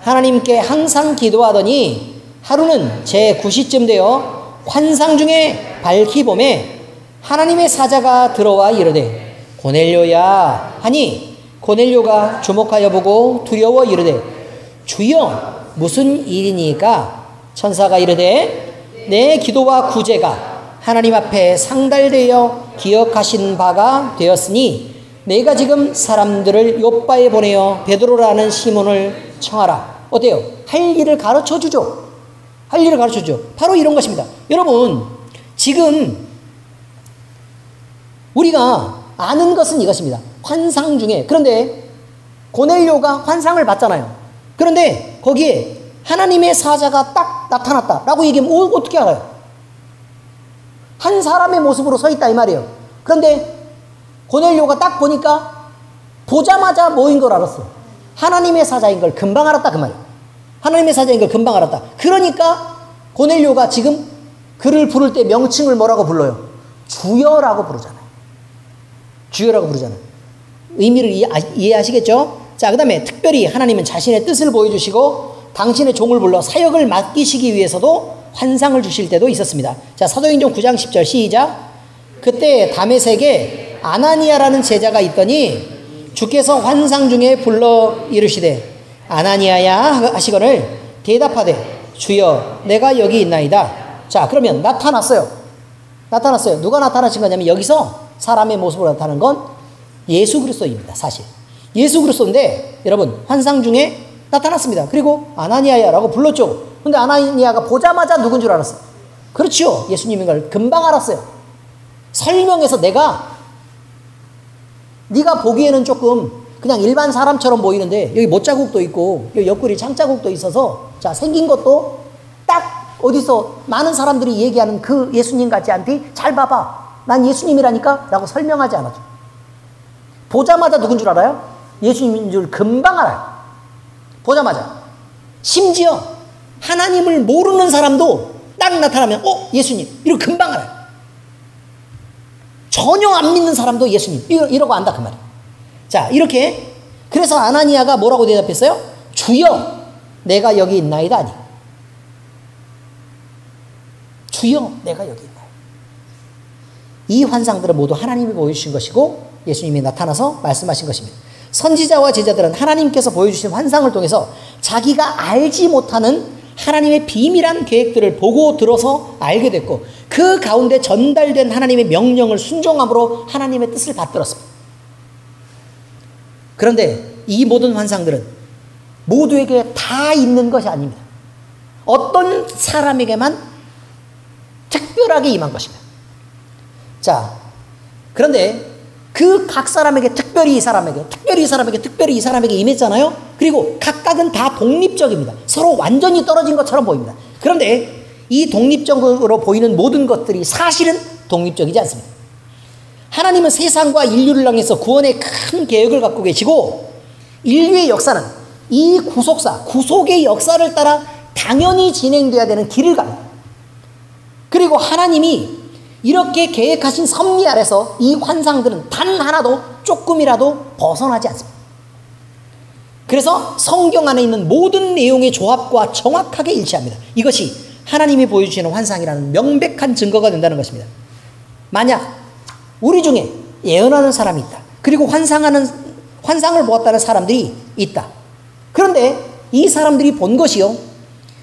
하나님께 항상 기도하더니 하루는 제9시쯤 되어 환상 중에 밝히 봄에 하나님의 사자가 들어와 이르되 고넬료야 하니 고넬료가 주목하여 보고 두려워 이르되 주여 무슨 일이니까? 천사가 이르되 내 기도와 구제가 하나님 앞에 상달되어 기억하신 바가 되었으니 내가 지금 사람들을 욥바에 보내어 베드로라는 시몬을 청하라. 어때요? 할 일을 가르쳐주죠. 바로 이런 것입니다. 여러분, 지금 우리가 아는 것은 이것입니다. 환상 중에. 그런데 고넬료가 환상을 봤잖아요. 그런데 거기에 하나님의 사자가 딱 나타났다라고 얘기하면 어떻게 알아요? 한 사람의 모습으로 서 있다 이 말이에요. 그런데 고넬료가 딱 보니까 보자마자 뭐인 걸 알았어. 하나님의 사자인 걸 금방 알았다 그 말이에요. 하나님의 사자인 걸 금방 알았다. 그러니까 고넬료가 지금 그를 부를 때 명칭을 뭐라고 불러요? 주여라고 부르잖아요. 의미를 이해하시겠죠? 자, 그 다음에 특별히 하나님은 자신의 뜻을 보여주시고 당신의 종을 불러 사역을 맡기시기 위해서도 환상을 주실 때도 있었습니다. 자, 사도행전 9장 10절 시작. 그때 다메섹에 아나니아라는 제자가 있더니 주께서 환상 중에 불러 이르시되 아나니아야 하시거늘 대답하되 주여 내가 여기 있나이다. 자, 그러면 나타났어요. 누가 나타나신 거냐면 여기서 사람의 모습으로 나타나는 건 예수 그리스도입니다. 사실 예수 그리스도인데 여러분 환상 중에 나타났습니다. 그리고 아나니아야라고 불렀죠. 근데 아나니아가 보자마자 누군 줄 알았어요. 그렇죠. 예수님인 걸 금방 알았어요. 설명해서 네가 보기에는 조금 그냥 일반 사람처럼 보이는데 여기 못자국도 있고 여기 옆구리 창자국도 있어서 자 생긴 것도 딱 어디서 많은 사람들이 얘기하는 그 예수님 같지 않디? 잘 봐봐. 난 예수님이라니까? 라고 설명하지 않았죠. 보자마자 누군 줄 알아요? 예수님인 줄 금방 알아요. 보자마자. 심지어 하나님을 모르는 사람도 딱 나타나면 예수님 이러고 금방 알아요. 전혀 안 믿는 사람도 예수님 이러고 안다 그 말이에요. 자 이렇게 그래서 아나니아가 뭐라고 대답했어요? 주여 내가 여기 있나이다 아니 주여 내가 여기 있나이다. 이 환상들은 모두 하나님이 보여주신 것이고 예수님이 나타나서 말씀하신 것입니다. 선지자와 제자들은 하나님께서 보여주신 환상을 통해서 자기가 알지 못하는 하나님의 비밀한 계획들을 보고 들어서 알게 됐고 그 가운데 전달된 하나님의 명령을 순종함으로 하나님의 뜻을 받들었습니다. 그런데 이 모든 환상들은 모두에게 다 있는 것이 아닙니다. 어떤 사람에게만 특별하게 임한 것입니다. 자, 그런데 그 각 사람에게 특별히 이 사람에게 임했잖아요. 그리고 각각은 다 독립적입니다. 서로 완전히 떨어진 것처럼 보입니다. 그런데 이 독립적으로 보이는 모든 것들이 사실은 독립적이지 않습니다. 하나님은 세상과 인류를 향해서 구원의 큰 계획을 갖고 계시고 인류의 역사는 이 구속의 역사를 따라 당연히 진행돼야 되는 길을 갑니다. 그리고 하나님이 이렇게 계획하신 섭리 아래서 이 환상들은 단 하나도 조금이라도 벗어나지 않습니다. 그래서 성경 안에 있는 모든 내용의 조합과 정확하게 일치합니다. 이것이 하나님이 보여주시는 환상이라는 명백한 증거가 된다는 것입니다. 만약 우리 중에 예언하는 사람이 있다. 그리고 환상을 보았다는 사람들이 있다. 그런데 이 사람들이 본 것이요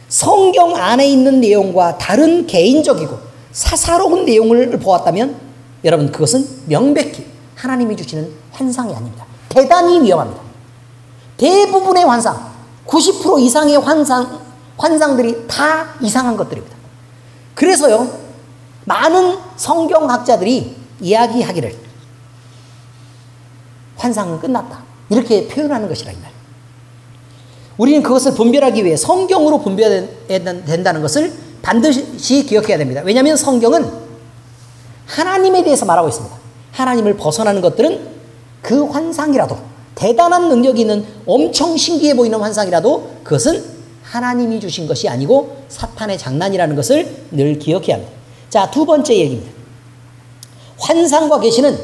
성경 안에 있는 내용과 다른 개인적이고 사사로운 내용을 보았다면 여러분 그것은 명백히 하나님이 주시는 환상이 아닙니다. 대단히 위험합니다. 대부분의 환상 90% 이상의 환상들이 다 이상한 것들입니다. 그래서요 많은 성경학자들이 이야기하기를 환상은 끝났다 이렇게 표현하는 것이라 이 말. 우리는 그것을 분별하기 위해 성경으로 분별해야 된다는 것을 반드시 기억해야 됩니다. 왜냐하면 성경은 하나님에 대해서 말하고 있습니다. 하나님을 벗어나는 것들은 그 환상이라도 대단한 능력이 있는 엄청 신기해 보이는 환상이라도 그것은 하나님이 주신 것이 아니고 사탄의 장난이라는 것을 늘 기억해야 합니다. 자, 두 번째 얘기입니다. 환상과 계시는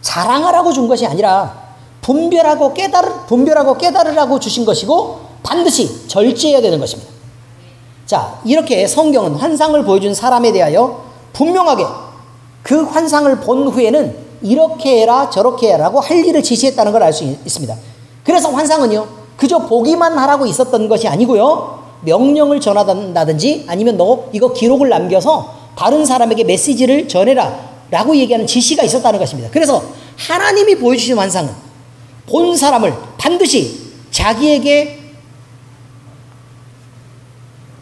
자랑하라고 준 것이 아니라 분별하고 깨달으라고 주신 것이고 반드시 절제해야 되는 것입니다. 자, 이렇게 성경은 환상을 보여준 사람에 대하여 분명하게 그 환상을 본 후에는 이렇게 해라 저렇게 해라고 할 일을 지시했다는 걸 알 수 있습니다. 그래서 환상은요 그저 보기만 하라고 있었던 것이 아니고요 명령을 전한다든지 아니면 너 이거 기록을 남겨서 다른 사람에게 메시지를 전해라 라고 얘기하는 지시가 있었다는 것입니다. 그래서 하나님이 보여주신 환상은 본 사람을 반드시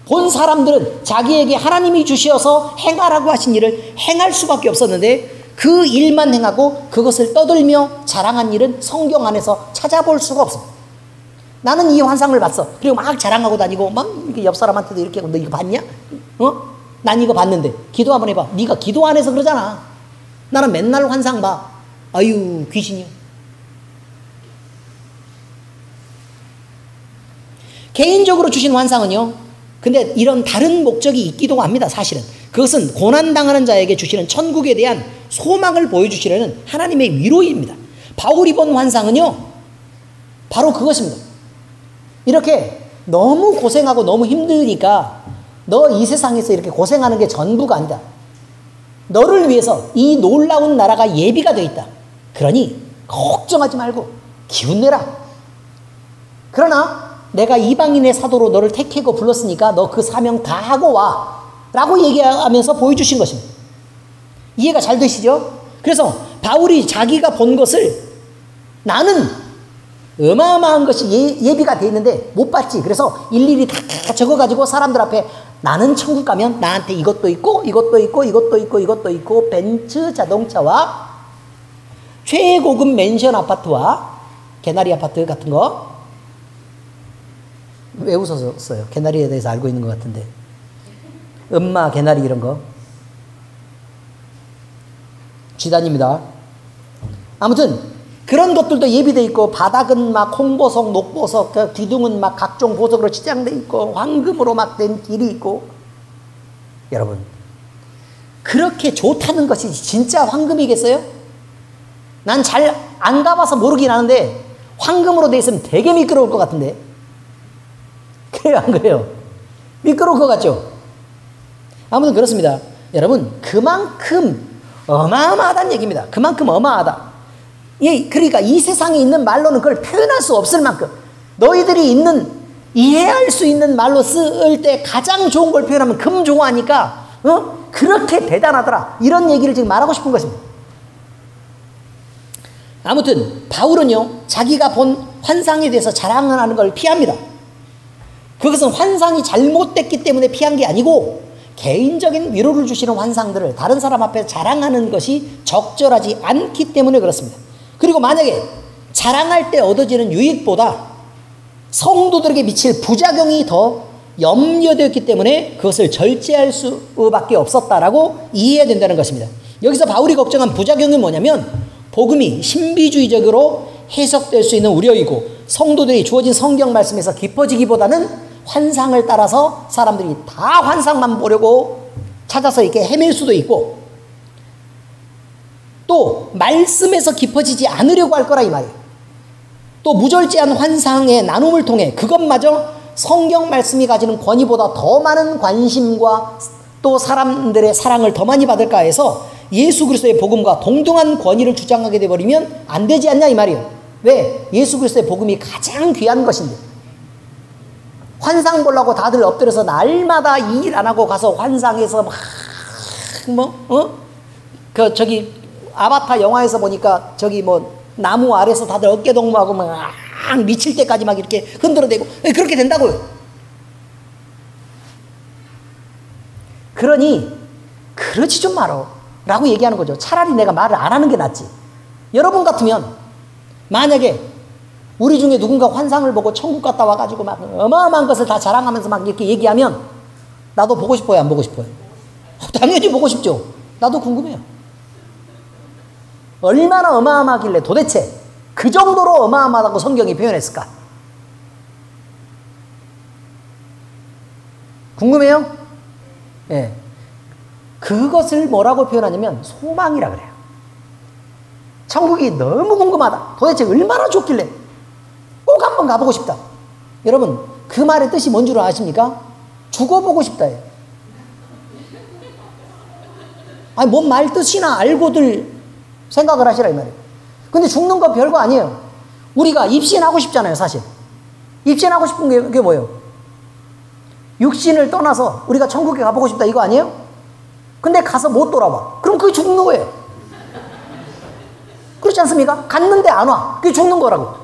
본 사람들은 자기에게 하나님이 주셔서 행하라고 하신 일을 행할 수밖에 없었는데 그 일만 행하고 그것을 떠들며 자랑한 일은 성경 안에서 찾아볼 수가 없습니다. 나는 이 환상을 봤어. 그리고 막 자랑하고 다니고 막 옆 사람한테도 이렇게 너 이거 봤냐? 난 이거 봤는데 기도 한번 해봐. 네가 기도 안 해서 그러잖아. 나는 맨날 환상 봐. 아유 귀신이요. 개인적으로 주신 환상은요 근데 이런 다른 목적이 있기도 합니다. 사실은 그것은 고난당하는 자에게 주시는 천국에 대한 소망을 보여주시려는 하나님의 위로입니다. 바울이 본 환상은요 바로 그것입니다. 이렇게 너무 고생하고 너무 힘드니까 너 이 세상에서 이렇게 고생하는 게 전부가 아니다. 너를 위해서 이 놀라운 나라가 예비가 되어 있다. 그러니 걱정하지 말고 기운내라. 그러나 내가 이방인의 사도로 너를 택하고 불렀으니까 너 그 사명 다 하고 와 라고 얘기하면서 보여주신 것입니다. 이해가 잘 되시죠? 그래서 바울이 자기가 본 것을 나는 어마어마한 것이 예비가 되어 있는데 못 봤지. 그래서 일일이 다 적어가지고 사람들 앞에 나는 천국 가면 나한테 이것도 있고 이것도 있고 이것도 있고 이것도 있고 벤츠 자동차와 최고급 맨션 아파트와 개나리 아파트 같은 거. 왜 웃었어요? 개나리에 대해서 알고 있는 것 같은데. 엄마 개나리 이런 거. 쥐단입니다. 아무튼 그런 것들도 예비되어 있고 바닥은 막 홍보석, 녹보석, 그 기둥은 막 각종 보석으로 치장되어 있고 황금으로 막 된 길이 있고. 여러분 그렇게 좋다는 것이 진짜 황금이겠어요? 난 잘 안 가봐서 모르긴 하는데 황금으로 되어 있으면 되게 미끄러울 것 같은데. 그래요 안 그래요? 미끄러울 것 같죠? 아무튼 그렇습니다. 여러분 그만큼 어마어마하다는 얘기입니다. 그만큼 어마하다. 예, 그러니까 이 세상에 있는 말로는 그걸 표현할 수 없을 만큼 너희들이 있는 이해할 수 있는 말로 쓸 때 가장 좋은 걸 표현하면 금종하니까 그렇게 대단하더라. 이런 얘기를 지금 말하고 싶은 것입니다. 아무튼 바울은요 자기가 본 환상에 대해서 자랑을 하는 걸 피합니다. 그것은 환상이 잘못됐기 때문에 피한 게 아니고 개인적인 위로를 주시는 환상들을 다른 사람 앞에 자랑하는 것이 적절하지 않기 때문에 그렇습니다. 그리고 만약에 자랑할 때 얻어지는 유익보다 성도들에게 미칠 부작용이 더 염려되었기 때문에 그것을 절제할 수밖에 없었다라고 이해해야 된다는 것입니다. 여기서 바울이 걱정한 부작용이 뭐냐면 복음이 신비주의적으로 해석될 수 있는 우려이고 성도들이 주어진 성경 말씀에서 깊어지기보다는 환상을 따라서 사람들이 다 환상만 보려고 찾아서 이렇게 헤맬 수도 있고 또 말씀에서 깊어지지 않으려고 할 거라 이 말이에요. 또 무절제한 환상의 나눔을 통해 그것마저 성경 말씀이 가지는 권위보다 더 많은 관심과 또 사람들의 사랑을 더 많이 받을까 해서 예수 그리스도의 복음과 동등한 권위를 주장하게 되어버리면 안 되지 않냐 이 말이에요. 왜? 예수 그리스도의 복음이 가장 귀한 것인데. 환상 보려고 다들 엎드려서 날마다 일 안 하고 가서 환상에서 저기 아바타 영화에서 보니까 저기 뭐 나무 아래서 다들 어깨 동무하고 막 미칠 때까지 막 이렇게 흔들어대고 그렇게 된다고요. 그러니 그러지 좀 말어 라고 얘기하는 거죠. 차라리 내가 말을 안 하는 게 낫지. 여러분 같으면 만약에 우리 중에 누군가 환상을 보고 천국 갔다 와가지고 막 어마어마한 것을 다 자랑하면서 막 이렇게 얘기하면 나도 보고 싶어요, 안 보고 싶어요? 당연히 보고 싶죠. 나도 궁금해요. 얼마나 어마어마하길래 도대체 그 정도로 어마어마하다고 성경이 표현했을까? 궁금해요? 예. 네. 그것을 뭐라고 표현하냐면 소망이라 그래요. 천국이 너무 궁금하다. 도대체 얼마나 좋길래 꼭 한번 가보고 싶다. 여러분 그 말의 뜻이 뭔 줄 아십니까? 죽어보고 싶다예요. 아니 뭔 말 뜻이나 알고들 생각을 하시라 이 말이에요. 근데 죽는 거 별거 아니에요. 우리가 입신하고 싶잖아요. 사실 입신하고 싶은 게 그게 뭐예요? 육신을 떠나서 우리가 천국에 가보고 싶다 이거 아니에요? 근데 가서 못 돌아와. 그럼 그게 죽는 거예요. 그렇지 않습니까? 갔는데 안 와. 그게 죽는 거라고.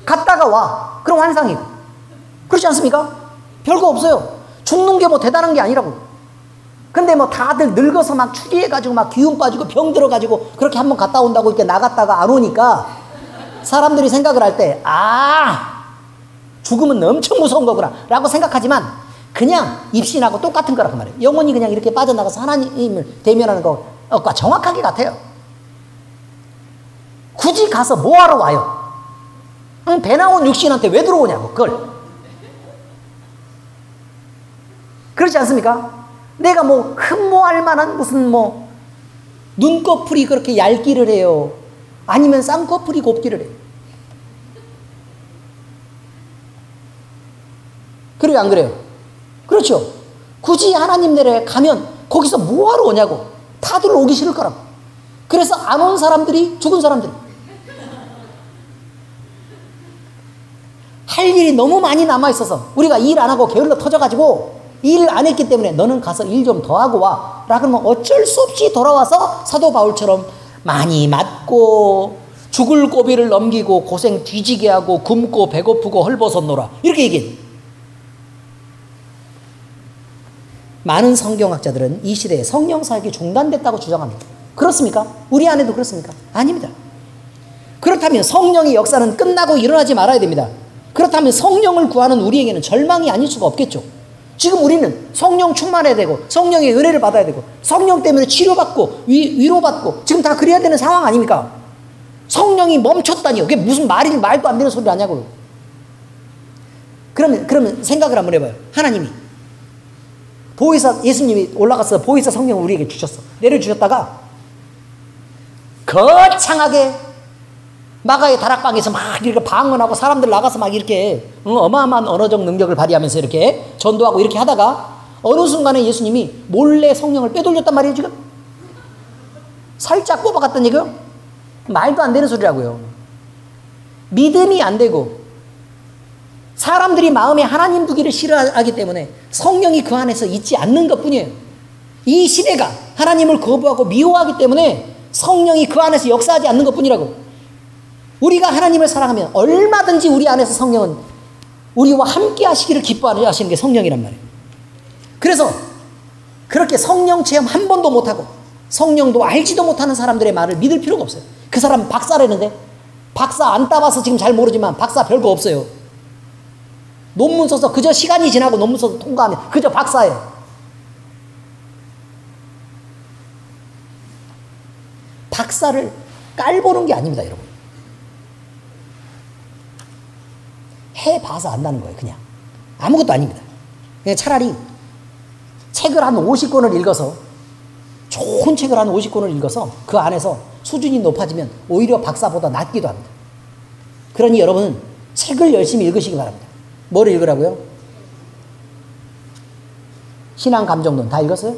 갔다가 와. 그럼 환상이고. 그렇지 않습니까? 별거 없어요. 죽는 게 뭐 대단한 게 아니라고. 근데 뭐 다들 늙어서 막 추리해가지고 막 기운 빠지고 병 들어가지고 그렇게 한번 갔다 온다고 이렇게 나갔다가 안 오니까 사람들이 생각을 할 때 죽음은 엄청 무서운 거구나 라고 생각하지만 그냥 입신하고 똑같은 거라고 말해요. 영혼이 그냥 이렇게 빠져나가서 하나님을 대면하는 것과 정확하게 같아요. 굳이 가서 뭐하러 와요? 배 나온 육신한테 왜 들어오냐고 그걸. 그렇지 않습니까? 내가 뭐 흠모할 만한 무슨 뭐 눈꺼풀이 그렇게 얇기를 해요? 아니면 쌍꺼풀이 곱기를 해요? 그래요 안 그래요? 그렇죠. 굳이 하나님 내래 가면 거기서 뭐하러 오냐고. 다들 오기 싫을 거라고. 그래서 안 온 사람들이 죽은 사람들이. 할 일이 너무 많이 남아있어서 우리가 일 안 하고 게을러 터져가지고 일 안 했기 때문에 너는 가서 일 좀 더 하고 와. 라 그러면 어쩔 수 없이 돌아와서 사도 바울처럼 많이 맞고 죽을 고비를 넘기고 고생 뒤지게 하고 굶고 배고프고 헐벗었노라. 이렇게 얘기해. 많은 성경학자들은 이 시대에 성령 사역이 중단됐다고 주장합니다. 그렇습니까? 우리 안에도 그렇습니까? 아닙니다. 그렇다면 성령의 역사는 끝나고 일어나지 말아야 됩니다. 그렇다면 성령을 구하는 우리에게는 절망이 아닐 수가 없겠죠. 지금 우리는 성령 충만해야 되고 성령의 은혜를 받아야 되고 성령 때문에 치료받고 위로받고 지금 다 그래야 되는 상황 아닙니까? 성령이 멈췄다니요. 그게 무슨 말도 안 되는 소리 아냐고요. 그러면 생각을 한번 해봐요. 하나님이 보혜사, 예수님이 올라가서 보혜사 성령을 우리에게 주셨어. 내려주셨다가 거창하게 마가의 다락방에서 막 이렇게 방언하고 사람들 나가서 막 이렇게 어마어마한 언어적 능력을 발휘하면서 이렇게 전도하고 이렇게 하다가 어느 순간에 예수님이 몰래 성령을 빼돌렸단 말이에요, 지금. 살짝 뽑아갔단 얘기요? 말도 안 되는 소리라고요. 믿음이 안 되고 사람들이 마음에 하나님 두기를 싫어하기 때문에 성령이 그 안에서 있지 않는 것뿐이에요. 이 시대가 하나님을 거부하고 미워하기 때문에 성령이 그 안에서 역사하지 않는 것뿐이라고. 우리가 하나님을 사랑하면 얼마든지 우리 안에서 성령은 우리와 함께 하시기를 기뻐하시는 게 성령이란 말이에요. 그래서 그렇게 성령 체험 한 번도 못하고 성령도 알지도 못하는 사람들의 말을 믿을 필요가 없어요. 그 사람 박사라는데 박사 안 따봐서 지금 잘 모르지만 박사 별거 없어요. 논문 써서 그저 시간이 지나고 논문 써서 통과하면 그저 박사예요. 박사를 깔보는 게 아닙니다, 여러분. 해봐서 안다는 거예요, 그냥. 아무것도 아닙니다. 그냥 차라리 책을 한 50권을 읽어서, 좋은 책을 한 50권을 읽어서 그 안에서 수준이 높아지면 오히려 박사보다 낫기도 합니다. 그러니 여러분은 책을 열심히 읽으시기 바랍니다. 뭐를 읽으라고요? 신앙 감정론 다 읽었어요?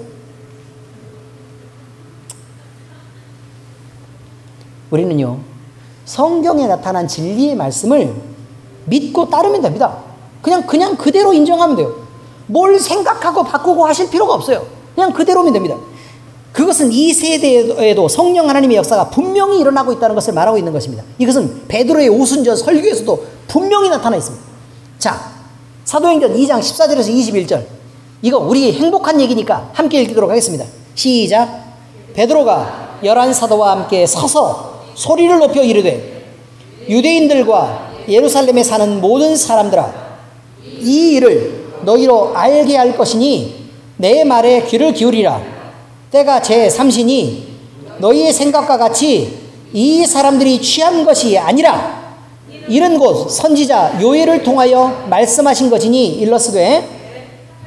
우리는요, 성경에 나타난 진리의 말씀을 믿고 따르면 됩니다. 그냥 그대로 인정하면 돼요. 뭘 생각하고 바꾸고 하실 필요가 없어요. 그냥 그대로면 됩니다. 그것은 이 세대에도 성령 하나님의 역사가 분명히 일어나고 있다는 것을 말하고 있는 것입니다. 이것은 베드로의 오순절 설교에서도 분명히 나타나 있습니다. 자, 사도행전 2장 14절에서 21절. 이거 우리 행복한 얘기니까 함께 읽도록 하겠습니다. 시작. 베드로가 11사도와 함께 서서 소리를 높여 이르되 유대인들과 예루살렘에 사는 모든 사람들아, 이 일을 너희로 알게 할 것이니 내 말에 귀를 기울이라. 때가 제3시니 너희의 생각과 같이 이 사람들이 취한 것이 아니라 이른 곧 선지자 요엘을 통하여 말씀하신 것이니 일러스되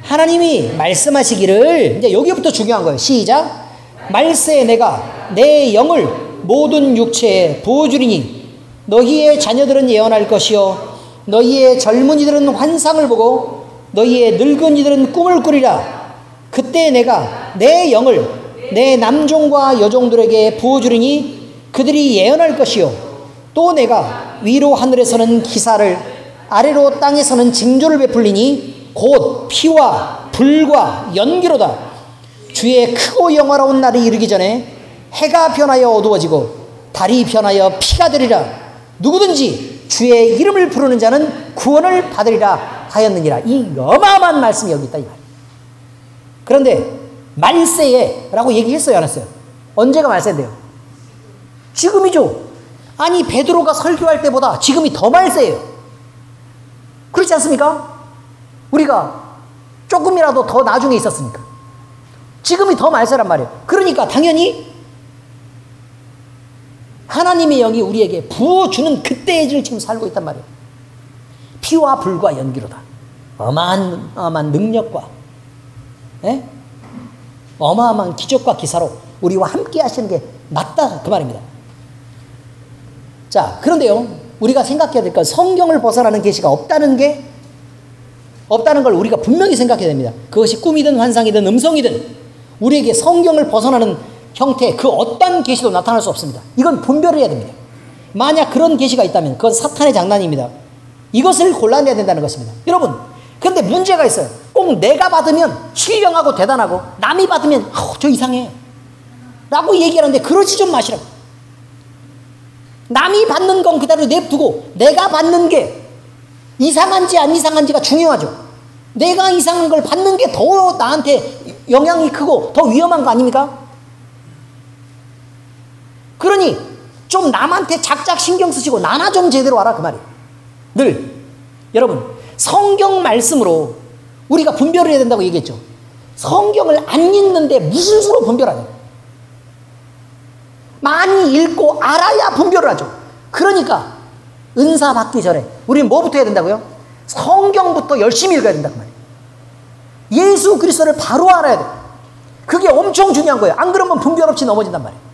하나님이 말씀하시기를, 이제 여기부터 중요한 거예요. 시작. 말세 내가 내 영을 모든 육체에 부어주리니 너희의 자녀들은 예언할 것이요 너희의 젊은이들은 환상을 보고 너희의 늙은이들은 꿈을 꾸리라. 그때 내가 내 영을 내 남종과 여종들에게 부어주리니 그들이 예언할 것이요 또 내가 위로 하늘에서는 기사를 아래로 땅에서는 징조를 베풀리니 곧 피와 불과 연기로다. 주의 크고 영화로운 날이 이르기 전에 해가 변하여 어두워지고 달이 변하여 피가 되리라. 누구든지 주의 이름을 부르는 자는 구원을 받으리라 하였느니라. 이 어마어마한 말씀이 여기 있다 이 말. 그런데 말세에 라고 얘기했어요, 안 했어요? 언제가 말세인데요? 지금이죠. 아니, 베드로가 설교할 때보다 지금이 더 말세예요. 그렇지 않습니까? 우리가 조금이라도 더 나중에 있었으니까 지금이 더 말세란 말이에요. 그러니까 당연히 하나님의 영이 우리에게 부어주는 그때의 질 지금 살고 있단 말이에요. 피와 불과 연기로다. 어마어마한 능력과 어마어마한 기적과 기사로 우리와 함께 하시는 게 맞다 그 말입니다. 자, 그런데요, 우리가 생각해야 될 건 성경을 벗어나는 계시가 없다는 걸 우리가 분명히 생각해야 됩니다. 그것이 꿈이든 환상이든 음성이든 우리에게 성경을 벗어나는 형태, 그 어떤 계시도 나타날 수 없습니다. 이건 분별을 해야 됩니다. 만약 그런 계시가 있다면 그건 사탄의 장난입니다. 이것을 골라내야 된다는 것입니다. 여러분, 그런데 문제가 있어요. 꼭 내가 받으면 신령하고 대단하고 남이 받으면 저 이상해 라고 얘기하는데 그러지 좀 마시라고. 남이 받는 건 그대로 냅두고 내가 받는 게 이상한지 안 이상한지가 중요하죠. 내가 이상한 걸 받는 게 더 나한테 영향이 크고 더 위험한 거 아닙니까? 그러니 좀 남한테 작작 신경 쓰시고 나나 좀 제대로 알아 그 말이에요. 늘 여러분 성경 말씀으로 우리가 분별을 해야 된다고 얘기했죠. 성경을 안 읽는데 무슨 수로 분별하냐. 많이 읽고 알아야 분별을 하죠. 그러니까 은사 받기 전에 우리는 뭐부터 해야 된다고요? 성경부터 열심히 읽어야 된다 그 말이에요. 예수 그리스도를 바로 알아야 돼요. 그게 엄청 중요한 거예요. 안 그러면 분별 없이 넘어진단 말이에요.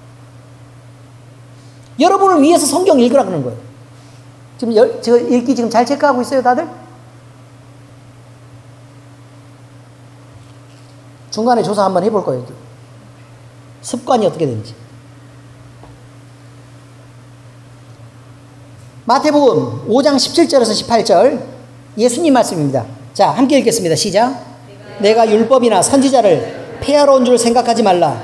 여러분을 위해서 성경 읽으라 그러는 거예요. 지금 저 읽기 지금 잘 체크하고 있어요 다들? 중간에 조사 한번 해볼 거예요. 습관이 어떻게 되는지. 마태복음 5장 17절에서 18절 예수님 말씀입니다. 자, 함께 읽겠습니다. 시작. 내가 율법이나 선지자를 폐하러 온 줄 생각하지 말라.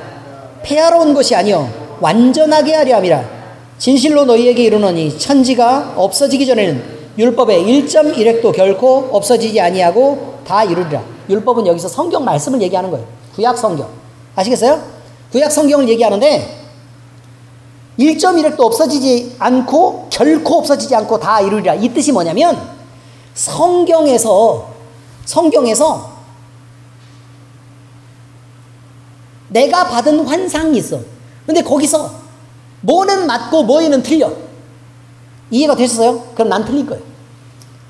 폐하러 온 것이 아니요 완전하게 하려 함이라. 진실로 너희에게 이르노니 천지가 없어지기 전에는 율법의 1.1획도 결코 없어지지 아니하고 다 이루리라. 율법은 여기서 성경 말씀을 얘기하는 거예요. 구약 성경. 아시겠어요? 구약 성경을 얘기하는데 1.1획도 없어지지 않고 결코 없어지지 않고 다 이루리라. 이 뜻이 뭐냐면 성경에서 내가 받은 환상이 있어. 근데 거기서 뭐는 맞고 뭐는 틀려. 이해가 되셨어요? 그럼 난 틀릴 거예요.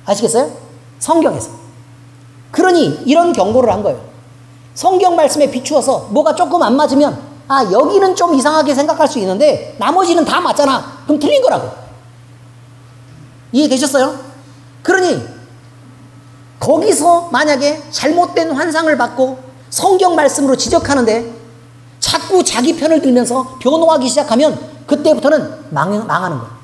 아시겠어요? 성경에서. 그러니 이런 경고를 한 거예요. 성경 말씀에 비추어서 뭐가 조금 안 맞으면 여기는 좀 이상하게 생각할 수 있는데 나머지는 다 맞잖아. 그럼 틀린 거라고. 이해되셨어요? 그러니 거기서 만약에 잘못된 환상을 받고 성경 말씀으로 지적하는데 자꾸 자기 편을 들면서 변호하기 시작하면 그때부터는 망하는 거예요.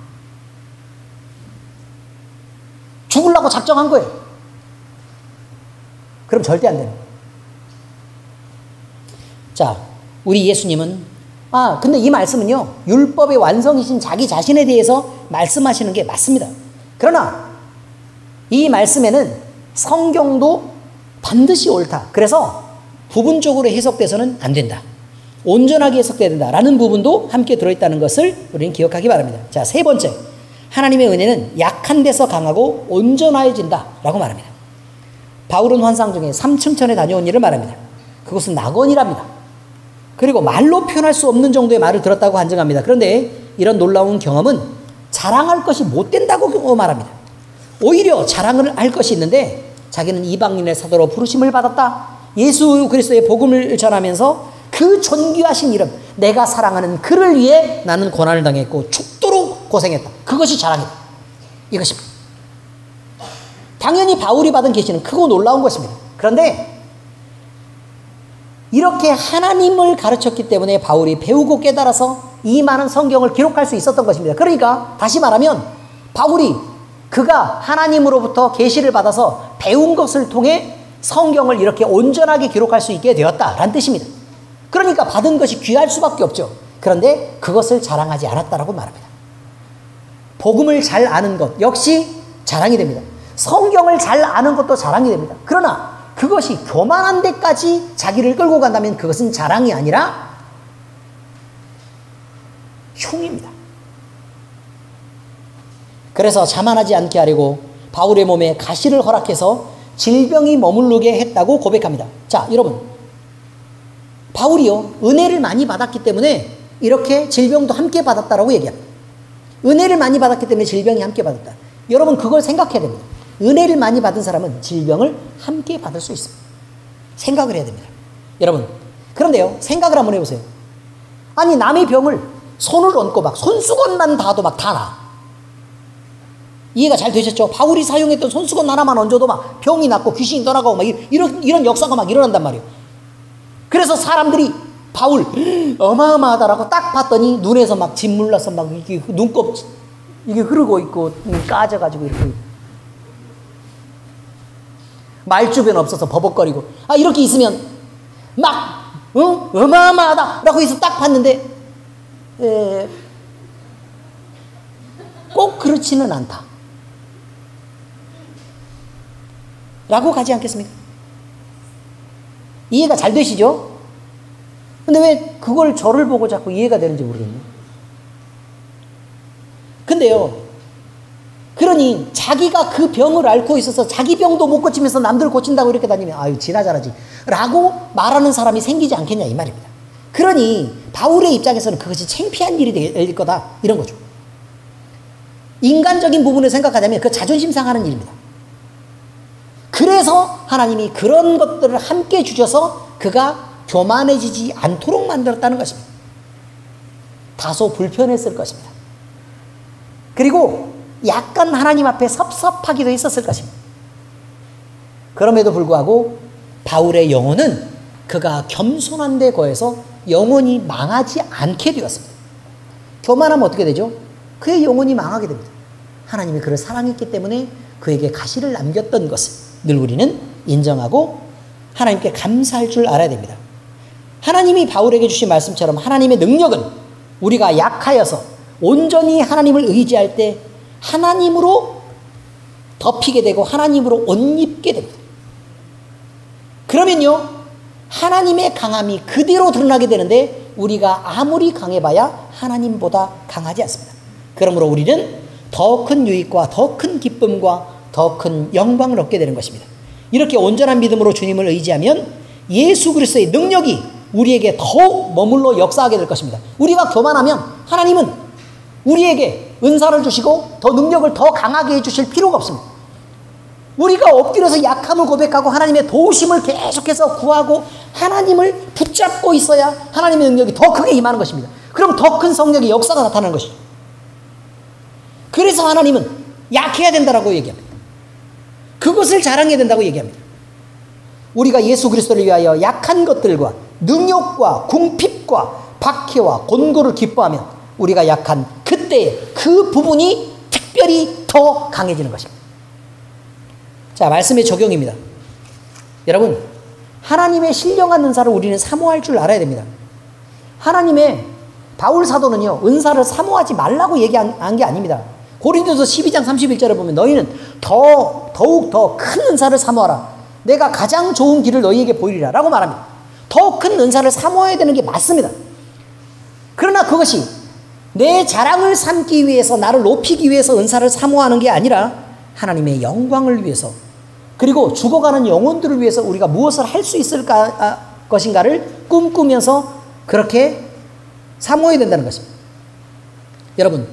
죽으려고 작정한 거예요. 그럼 절대 안 되는 거예요. 자, 우리 예수님은 근데 이 말씀은요 율법의 완성이신 자기 자신에 대해서 말씀하시는 게 맞습니다. 그러나 이 말씀에는 성경도 반드시 옳다. 그래서 부분적으로 해석돼서는 안 된다. 온전하게 해석돼야 된다라는 부분도 함께 들어있다는 것을 우리는 기억하기 바랍니다. 자, 세 번째, 하나님의 은혜는 약한 데서 강하고 온전해진다 라고 말합니다. 바울은 환상 중에 삼층천에 다녀온 일을 말합니다. 그것은 낙원이랍니다. 그리고 말로 표현할 수 없는 정도의 말을 들었다고 간증합니다. 그런데 이런 놀라운 경험은 자랑할 것이 못 된다고 말합니다. 오히려 자랑을 할 것이 있는데 자기는 이방인의 사도로 부르심을 받았다. 예수 그리스도의 복음을 전하면서 그 존귀하신 이름, 내가 사랑하는 그를 위해 나는 고난을 당했고 죽도록 고생했다. 그것이 자랑이다. 이것입니다. 당연히 바울이 받은 계시는 크고 놀라운 것입니다. 그런데 이렇게 하나님을 가르쳤기 때문에 바울이 배우고 깨달아서 이 많은 성경을 기록할 수 있었던 것입니다. 그러니까 다시 말하면 바울이 그가 하나님으로부터 계시를 받아서 배운 것을 통해 성경을 이렇게 온전하게 기록할 수 있게 되었다라는 뜻입니다. 그러니까 받은 것이 귀할 수밖에 없죠. 그런데 그것을 자랑하지 않았다라고 말합니다. 복음을 잘 아는 것 역시 자랑이 됩니다. 성경을 잘 아는 것도 자랑이 됩니다. 그러나 그것이 교만한 데까지 자기를 끌고 간다면 그것은 자랑이 아니라 흉입니다. 그래서 자만하지 않게 하려고 바울의 몸에 가시를 허락해서 질병이 머무르게 했다고 고백합니다. 자, 여러분, 바울이요 은혜를 많이 받았기 때문에 이렇게 질병도 함께 받았다라고 얘기합니다. 은혜를 많이 받았기 때문에 질병이 함께 받았다. 여러분 그걸 생각해야 됩니다. 은혜를 많이 받은 사람은 질병을 함께 받을 수 있습니다. 생각을 해야 됩니다. 여러분, 그런데요 생각을 한번 해보세요. 아니 남의 병을 손을 얹고 막 손수건만 닿아도 막 다 나. 이해가 잘 되셨죠? 바울이 사용했던 손수건 하나만 얹어도 막 병이 낫고 귀신이 떠나가고 막 이런 역사가 막 일어난단 말이에요. 그래서 사람들이 바울 어마어마하다라고 딱 봤더니 눈에서 막 진물나서 막 이게 눈곱 이게 흐르고 있고 까져가지고 이렇게 말주변 없어서 버벅거리고 이렇게 있으면 막 어마어마하다라고 해서 딱 봤는데 꼭 그렇지는 않다 라고 가지 않겠습니까? 이해가 잘 되시죠? 근데 왜 그걸 저를 보고 자꾸 이해가 되는지 모르겠네요. 근데요, 그러니 자기가 그 병을 앓고 있어서 자기 병도 못 고치면서 남들 고친다고 이렇게 다니면 아유 지나자라지 라고 말하는 사람이 생기지 않겠냐 이 말입니다. 그러니 바울의 입장에서는 그것이 창피한 일이 될 거다 이런 거죠. 인간적인 부분을 생각하자면 그 자존심 상하는 일입니다. 그래서 하나님이 그런 것들을 함께 주셔서 그가 교만해지지 않도록 만들었다는 것입니다. 다소 불편했을 것입니다. 그리고 약간 하나님 앞에 섭섭하기도 했었을 것입니다. 그럼에도 불구하고 바울의 영혼은 그가 겸손한 데 거해서 영혼이 망하지 않게 되었습니다. 교만하면 어떻게 되죠? 그의 영혼이 망하게 됩니다. 하나님이 그를 사랑했기 때문에 그에게 가시를 남겼던 것을 늘 우리는 인정하고 하나님께 감사할 줄 알아야 됩니다. 하나님이 바울에게 주신 말씀처럼 하나님의 능력은 우리가 약하여서 온전히 하나님을 의지할 때 하나님으로 덮이게 되고 하나님으로 옷 입게 됩니다. 그러면요 하나님의 강함이 그대로 드러나게 되는데 우리가 아무리 강해봐야 하나님보다 강하지 않습니다. 그러므로 우리는 더 큰 유익과 더 큰 기쁨과 더 큰 영광을 얻게 되는 것입니다. 이렇게 온전한 믿음으로 주님을 의지하면 예수 그리스도의 능력이 우리에게 더욱 머물러 역사하게 될 것입니다. 우리가 교만하면 하나님은 우리에게 은사를 주시고 더 능력을 더 강하게 해주실 필요가 없습니다. 우리가 엎드려서 약함을 고백하고 하나님의 도우심을 계속해서 구하고 하나님을 붙잡고 있어야 하나님의 능력이 더 크게 임하는 것입니다. 그럼 더 큰 성령의 역사가 나타나는 것이죠. 그래서 하나님은 약해야 된다고 얘기합니다. 그것을 자랑해야 된다고 얘기합니다. 우리가 예수 그리스도를 위하여 약한 것들과 능욕과 궁핍과 박해와 곤고를 기뻐하면 우리가 약한 그때에 그 부분이 특별히 더 강해지는 것입니다. 자, 말씀의 적용입니다. 여러분, 하나님의 신령한 은사를 우리는 사모할 줄 알아야 됩니다. 하나님의 바울 사도는요 은사를 사모하지 말라고 얘기한 게 아닙니다. 고린도서 12장 31절에 보면 너희는 더욱 더 큰 은사를 사모하라. 내가 가장 좋은 길을 너희에게 보이리라 라고 말합니다. 더 큰 은사를 사모해야 되는 게 맞습니다. 그러나 그것이 내 자랑을 삼기 위해서 나를 높이기 위해서 은사를 사모하는 게 아니라 하나님의 영광을 위해서 그리고 죽어가는 영혼들을 위해서 우리가 무엇을 할 수 있을 것인가를 꿈꾸면서 그렇게 사모해야 된다는 것입니다. 여러분,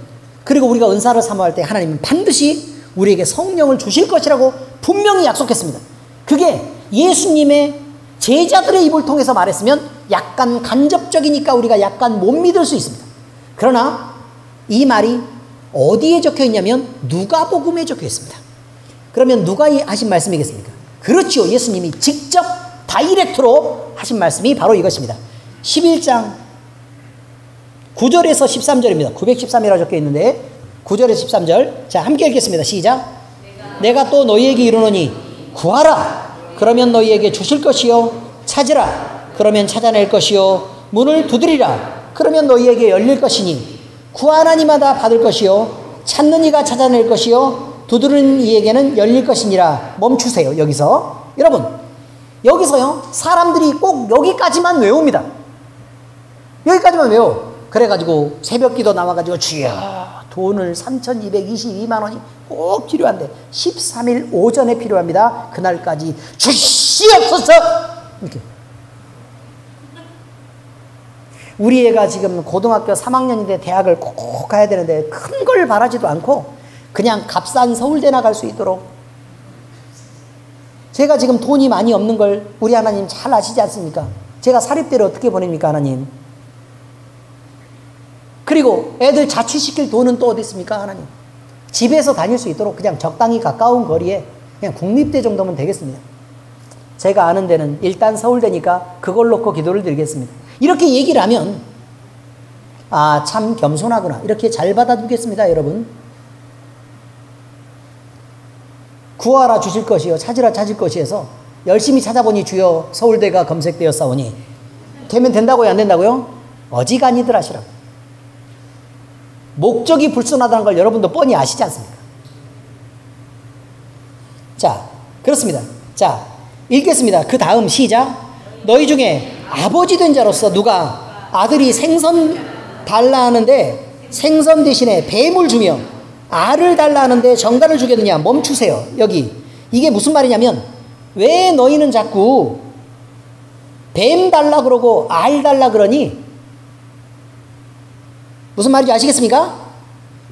그리고 우리가 은사를 사모할 때 하나님은 반드시 우리에게 성령을 주실 것이라고 분명히 약속했습니다. 그게 예수님의 제자들의 입을 통해서 말했으면 약간 간접적이니까 우리가 약간 못 믿을 수 있습니다. 그러나 이 말이 어디에 적혀 있냐면 누가복음에 적혀 있습니다. 그러면 누가 하신 말씀이겠습니까? 그렇지요. 예수님이 직접 다이렉트로 하신 말씀이 바로 이것입니다. 11장 9절에서 13절입니다. 913이라고 적혀 있는데 9절에서 13절 자 함께 읽겠습니다. 시작. 내가 또 너희에게 이르노니 구하라 그러면 너희에게 주실 것이요 찾으라 그러면 찾아낼 것이요 문을 두드리라 그러면 너희에게 열릴 것이니 구하는 이마다 받을 것이요 찾는 이가 찾아낼 것이요 두드리는 이에게는 열릴 것이니라. 멈추세요. 여기서 여러분 여기서요 사람들이 꼭 여기까지만 외웁니다. 여기까지만 외워. 그래가지고 새벽기도 나와가지고 주여 돈을 3,222만 원이 꼭 필요한데 13일 오전에 필요합니다. 그날까지 주시옵소서. 이렇게. 우리 애가 지금 고등학교 3학년인데 대학을 꼭 가야 되는데 큰 걸 바라지도 않고 그냥 값싼 서울대나 갈 수 있도록 제가 지금 돈이 많이 없는 걸 우리 하나님 잘 아시지 않습니까? 제가 사립대를 어떻게 보냅니까 하나님? 그리고 애들 자취시킬 돈은 또 어디 있습니까 하나님? 집에서 다닐 수 있도록 그냥 적당히 가까운 거리에 그냥 국립대 정도면 되겠습니다. 제가 아는 데는 일단 서울대니까 그걸 놓고 기도를 드리겠습니다. 이렇게 얘기를 하면 아, 참 겸손하구나 이렇게 잘 받아두겠습니다. 여러분, 구하라 주실 것이요 찾으라 찾을 것이에서 열심히 찾아보니 주여 서울대가 검색되었사오니 되면 된다고요 안 된다고요? 어지간히들 하시라고. 목적이 불순하다는 걸 여러분도 뻔히 아시지 않습니까? 자, 그렇습니다. 자, 읽겠습니다. 그 다음 시작. 너희 중에 아버지 된 자로서 누가 아들이 생선 달라 하는데 생선 대신에 뱀을 주며 알을 달라 하는데 정갈을 주겠느냐. 멈추세요. 여기 이게 무슨 말이냐면 왜 너희는 자꾸 뱀 달라 그러고 알 달라 그러니? 무슨 말인지 아시겠습니까?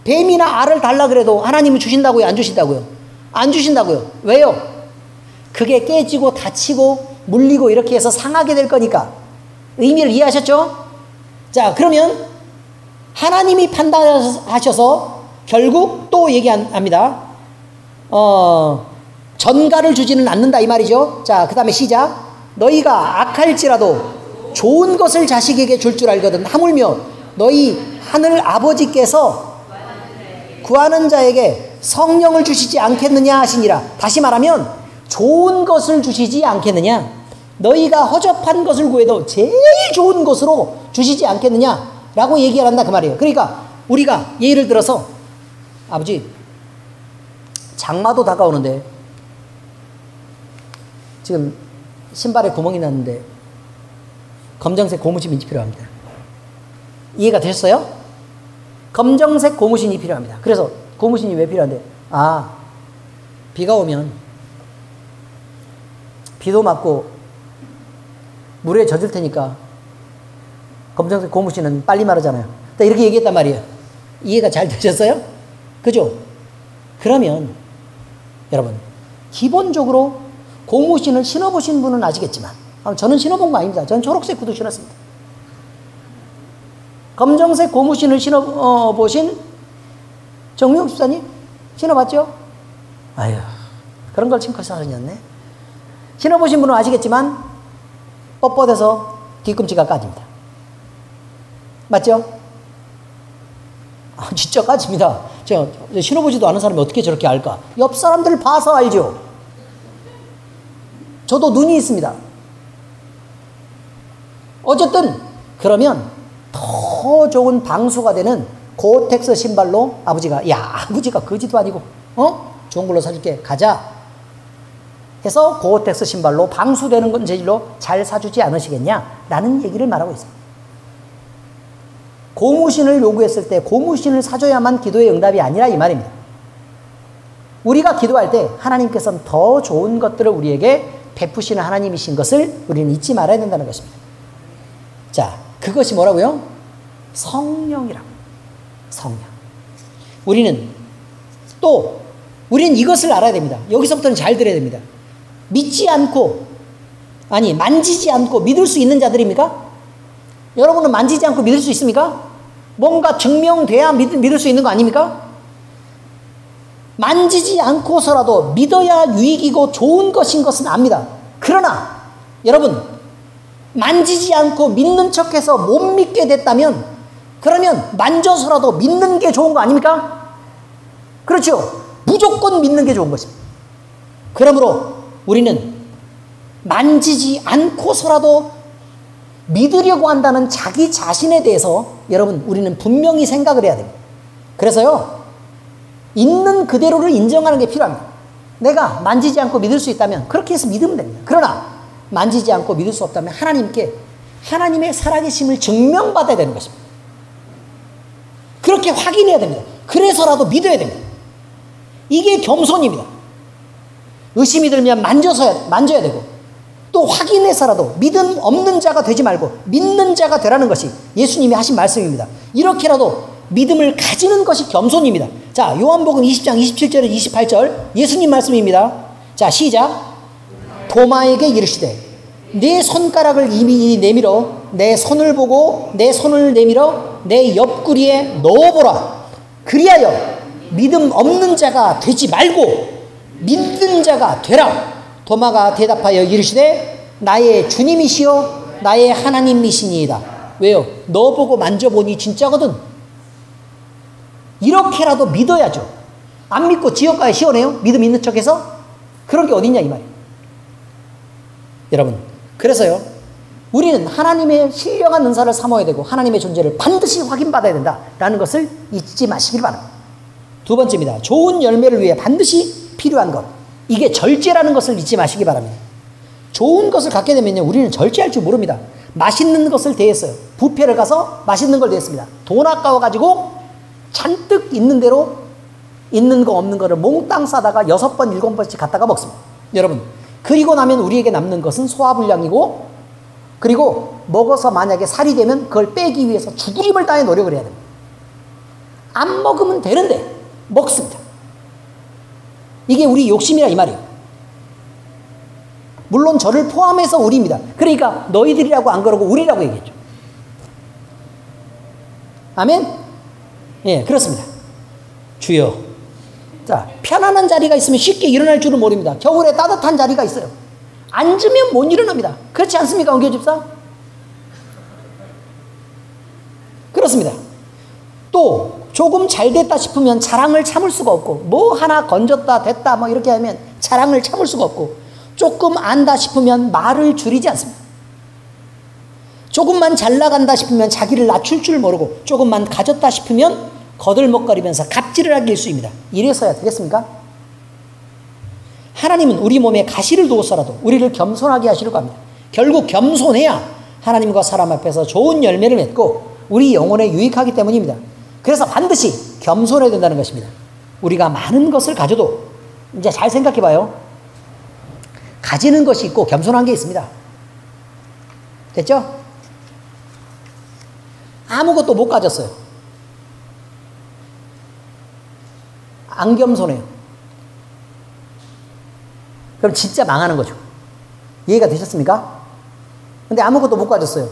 뱀이나 알을 달라 그래도 하나님은 주신다고요 안 주신다고요? 안 주신다고요. 왜요? 그게 깨지고 다치고 물리고 이렇게 해서 상하게 될 거니까. 의미를 이해하셨죠? 자, 그러면 하나님이 판단하셔서 결국 또 얘기합니다. 전가를 주지는 않는다 이 말이죠. 자, 그 다음에 시작. 너희가 악할지라도 좋은 것을 자식에게 줄 줄 알거든. 하물며 너희 하늘 아버지께서 구하는 자에게 성령을 주시지 않겠느냐 하시니라. 다시 말하면 좋은 것을 주시지 않겠느냐. 너희가 허접한 것을 구해도 제일 좋은 것으로 주시지 않겠느냐라고 얘기를 한다 그 말이에요. 그러니까 우리가 예를 들어서 아버지 장마도 다가오는데 지금 신발에 구멍이 났는데 검정색 고무신이 필요합니다. 이해가 되셨어요? 검정색 고무신이 필요합니다. 그래서 고무신이 왜 필요한데? 아, 비가 오면 비도 맞고 물에 젖을 테니까 검정색 고무신은 빨리 마르잖아요. 이렇게 얘기했단 말이에요. 이해가 잘 되셨어요? 그죠? 그러면 여러분 기본적으로 고무신을 신어보신 분은 아시겠지만 저는 신어본 거 아닙니다. 저는 초록색 구두 신었습니다. 검정색 고무신을 신어보신 정미용 집사님 신어봤죠? 아유, 그런 걸 신고 사셨네. 신어보신 분은 아시겠지만 뻣뻣해서 뒤꿈치가 까집니다. 맞죠? 아, 진짜 까집니다. 제가 신어보지도 않은 사람이 어떻게 저렇게 알까? 옆 사람들 봐서 알죠. 저도 눈이 있습니다. 어쨌든 그러면 더 좋은 방수가 되는 고텍스 신발로 아버지가 아버지가 거지도 아니고 좋은 걸로 사줄게 가자 해서 고텍스 신발로 방수되는 건 재질로 잘 사주지 않으시겠냐 라는 얘기를 말하고 있습니다. 고무신을 요구했을 때 고무신을 사줘야만 기도의 응답이 아니라 이 말입니다. 우리가 기도할 때 하나님께서는 더 좋은 것들을 우리에게 베푸시는 하나님이신 것을 우리는 잊지 말아야 된다는 것입니다. 자, 그것이 뭐라고요? 성령이라고. 성령. 우리는 이것을 알아야 됩니다. 여기서부터는 잘 들어야 됩니다. 믿지 않고, 아니, 만지지 않고 믿을 수 있는 자들입니까? 여러분은 만지지 않고 믿을 수 있습니까? 뭔가 증명돼야 믿을 수 있는 거 아닙니까? 만지지 않고서라도 믿어야 유익이고 좋은 것인 것은 압니다. 그러나 여러분 만지지 않고 믿는 척해서 못 믿게 됐다면 그러면 만져서라도 믿는 게 좋은 거 아닙니까? 그렇죠? 무조건 믿는 게 좋은 것입니다. 그러므로 우리는 만지지 않고서라도 믿으려고 한다는 자기 자신에 대해서 여러분 우리는 분명히 생각을 해야 됩니다. 그래서요 있는 그대로를 인정하는 게 필요합니다. 내가 만지지 않고 믿을 수 있다면 그렇게 해서 믿으면 됩니다. 그러나 만지지 않고 믿을 수 없다면 하나님께 하나님의 살아계심을 증명받아야 되는 것입니다. 그렇게 확인해야 됩니다. 그래서라도 믿어야 됩니다. 이게 겸손입니다. 의심이 들면 만져야 되고 또 확인해서라도 믿음 없는 자가 되지 말고 믿는 자가 되라는 것이 예수님이 하신 말씀입니다. 이렇게라도 믿음을 가지는 것이 겸손입니다. 자, 요한복음 20장 27절에 28절 예수님 말씀입니다. 자, 시작. 도마에게 이르시되 네 손가락을 이미 내밀어 내 손을 보고 내 손을 내밀어 내 옆구리에 넣어보라. 그리하여 믿음 없는 자가 되지 말고 믿는 자가 되라. 도마가 대답하여 이르시되 나의 주님이시여 나의 하나님이시니이다. 왜요? 너 보고 만져보니 진짜거든. 이렇게라도 믿어야죠. 안 믿고 지옥가에 시원해요? 믿음 있는 척해서? 그런 게 어딨냐 이 말이에요. 여러분, 그래서요, 우리는 하나님의 신령한 은사를 삼아야 되고 하나님의 존재를 반드시 확인받아야 된다라는 것을 잊지 마시길 바랍니다. 두 번째입니다. 좋은 열매를 위해 반드시 필요한 것. 이게 절제라는 것을 잊지 마시기 바랍니다. 좋은 것을 갖게 되면요, 우리는 절제할 줄 모릅니다. 맛있는 것을 대했어요. 뷔페를 가서 맛있는 걸 대했습니다. 돈 아까워가지고 잔뜩 있는 대로 있는 거 없는 거를 몽땅 싸다가 6번, 7번씩 갖다가 먹습니다. 여러분, 그리고 나면 우리에게 남는 것은 소화불량이고, 그리고 먹어서 만약에 살이 되면 그걸 빼기 위해서 죽으림을 다해 노력을 해야 됩니다. 안 먹으면 되는데 먹습니다. 이게 우리 욕심이라 이 말이에요. 물론 저를 포함해서 우리입니다. 그러니까 너희들이라고 안 그러고 우리라고 얘기했죠. 아멘? 예, 그렇습니다. 주여. 자, 편안한 자리가 있으면 쉽게 일어날 줄은 모릅니다. 겨울에 따뜻한 자리가 있어요. 앉으면 못 일어납니다. 그렇지 않습니까, 은교 집사? 그렇습니다. 또 조금 잘 됐다 싶으면 자랑을 참을 수가 없고, 뭐 하나 건졌다 됐다 뭐 이렇게 하면 자랑을 참을 수가 없고, 조금 안다 싶으면 말을 줄이지 않습니다. 조금만 잘 나간다 싶으면 자기를 낮출 줄 모르고, 조금만 가졌다 싶으면 거들먹거리면서 갑질을 하기 일쑤입니다. 이래서야 되겠습니까? 하나님은 우리 몸에 가시를 두고서라도 우리를 겸손하게 하시려고 합니다. 결국 겸손해야 하나님과 사람 앞에서 좋은 열매를 맺고 우리 영혼에 유익하기 때문입니다. 그래서 반드시 겸손해야 된다는 것입니다. 우리가 많은 것을 가져도, 이제 잘 생각해 봐요. 가지는 것이 있고 겸손한 게 있습니다. 됐죠? 아무것도 못 가졌어요. 안 겸손해요. 그럼 진짜 망하는 거죠. 이해가 되셨습니까? 근데 아무것도 못 가졌어요.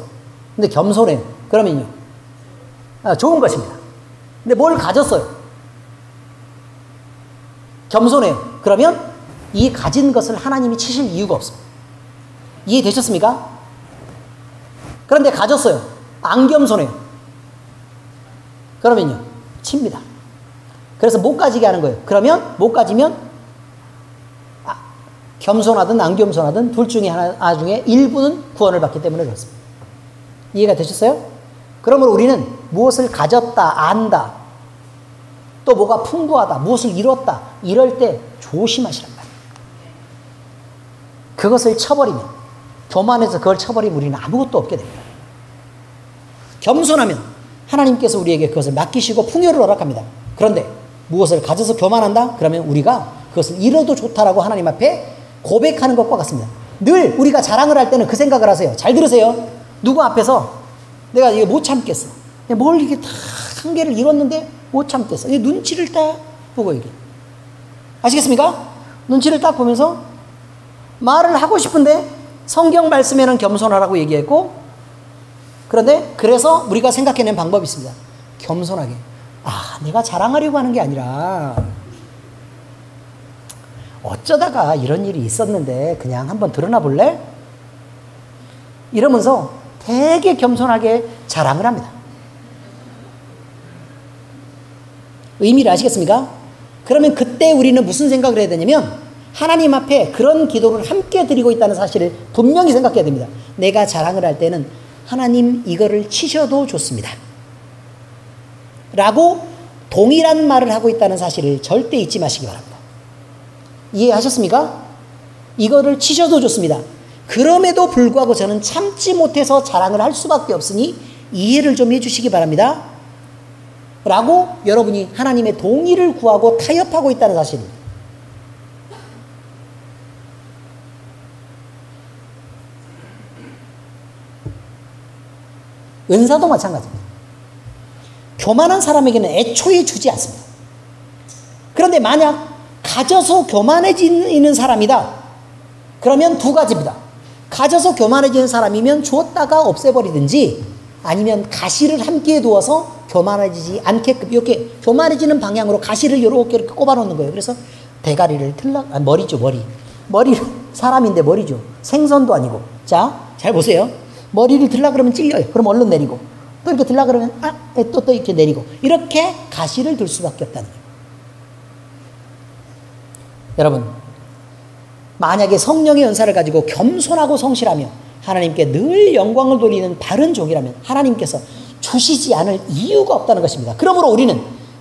근데 겸손해요. 그러면요, 좋은 것입니다. 근데 뭘 가졌어요? 겸손해요. 그러면 이 가진 것을 하나님이 치실 이유가 없습니다. 이해되셨습니까? 그런데 가졌어요. 안 겸손해요. 그러면요, 칩니다. 그래서 못 가지게 하는 거예요. 그러면 못 가지면 겸손하든 안 겸손하든 둘 중에 하나 중에 일부는 구원을 받기 때문에 그렇습니다. 이해가 되셨어요? 그러므로 우리는 무엇을 가졌다, 안다, 또 뭐가 풍부하다, 무엇을 이뤘다, 이럴 때 조심하시란 말이에요. 그것을 쳐버리면, 교만해서 그걸 쳐버리면 우리는 아무것도 없게 됩니다. 겸손하면 하나님께서 우리에게 그것을 맡기시고 풍요를 허락합니다. 그런데 무엇을 가져서 교만한다? 그러면 우리가 그것을 잃어도 좋다라고 하나님 앞에 고백하는 것과 같습니다. 늘 우리가 자랑을 할 때는 그 생각을 하세요. 잘 들으세요. 누구 앞에서 내가 이거 못 참겠어. 뭘 이게 다 한계를 잃었는데 못 참겠어. 이 눈치를 딱 보고 얘기해. 아시겠습니까? 눈치를 딱 보면서 말을 하고 싶은데 성경 말씀에는 겸손하라고 얘기했고, 그런데 그래서 우리가 생각해낸 방법이 있습니다. 겸손하게. 내가 자랑하려고 하는 게 아니라 어쩌다가 이런 일이 있었는데 그냥 한번 드러나 볼래? 이러면서 되게 겸손하게 자랑을 합니다. 의미를 아시겠습니까? 그러면 그때 우리는 무슨 생각을 해야 되냐면, 하나님 앞에 그런 기도를 함께 드리고 있다는 사실을 분명히 생각해야 됩니다. 내가 자랑을 할 때는 하나님 이거를 치셔도 좋습니다 라고 동일한 말을 하고 있다는 사실을 절대 잊지 마시기 바랍니다. 이해하셨습니까? 이거를 치셔도 좋습니다. 그럼에도 불구하고 저는 참지 못해서 자랑을 할 수밖에 없으니 이해를 좀 해주시기 바랍니다 라고 여러분이 하나님의 동의를 구하고 타협하고 있다는 사실입니다. 은사도 마찬가지입니다. 교만한 사람에게는 애초에 주지 않습니다. 그런데 만약 가져서 교만해지는 사람이다, 그러면 두 가지입니다. 가져서 교만해지는 사람이면 주었다가 없애버리든지, 아니면 가시를 함께 두어서 교만해지지 않게끔 이렇게 교만해지는 방향으로 가시를 이렇게 꼽아놓는 거예요. 그래서 대가리를 머리죠. 머리 사람인데 머리죠. 생선도 아니고. 자, 잘 보세요. 머리를 들라 그러면 찔려요. 그럼 얼른 내리고 또 이렇게 들라 그러면 또 이렇게 내리고 이렇게 가시를 들 수밖에 없다는 거예요. 여러분, 만약에 성령의 연사를 가지고 겸손하고 성실하며 하나님께 늘 영광을 돌리는 바른 종이라면 하나님께서 주시지 않을 이유가 없다는 것입니다. 그러므로 우리는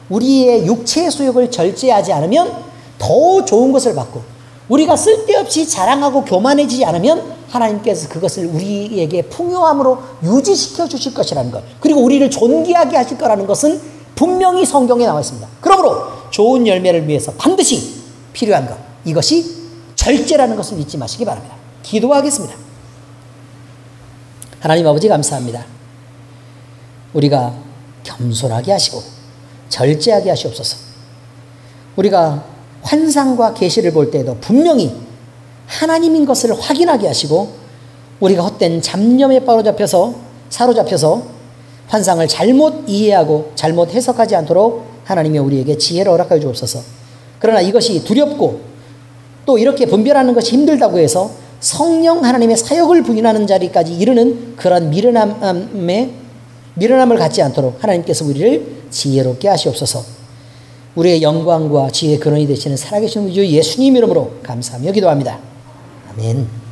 우리의 육체의 수욕을 절제하지 않으면 더 좋은 것을 받고 우리가 쓸데없이 자랑하고 교만해지지 않으면 하나님께서 그것을 우리에게 풍요함으로 유지시켜 주실 것이라는 것, 그리고 우리를 존귀하게 하실 거라는 것은 분명히 성경에 나와 있습니다. 그러므로 좋은 열매를 위해서 반드시 필요한 것, 이것이 절제라는 것을 잊지 마시기 바랍니다. 기도하겠습니다. 하나님 아버지 감사합니다. 우리가 겸손하게 하시고 절제하게 하시옵소서. 우리가 환상과 계시를 볼 때에도 분명히 하나님인 것을 확인하게 하시고 우리가 헛된 잡념에 사로잡혀서 환상을 잘못 이해하고 잘못 해석하지 않도록 하나님이 우리에게 지혜를 허락하여 주옵소서. 그러나 이것이 두렵고 또 이렇게 분별하는 것이 힘들다고 해서 성령 하나님의 사역을 부인하는 자리까지 이르는 그런 미련함을 갖지 않도록 하나님께서 우리를 지혜롭게 하시옵소서. 우리의 영광과 지혜의 근원이 되시는 살아계신 우리 주 예수님 이름으로 감사하며 기도합니다. 아멘.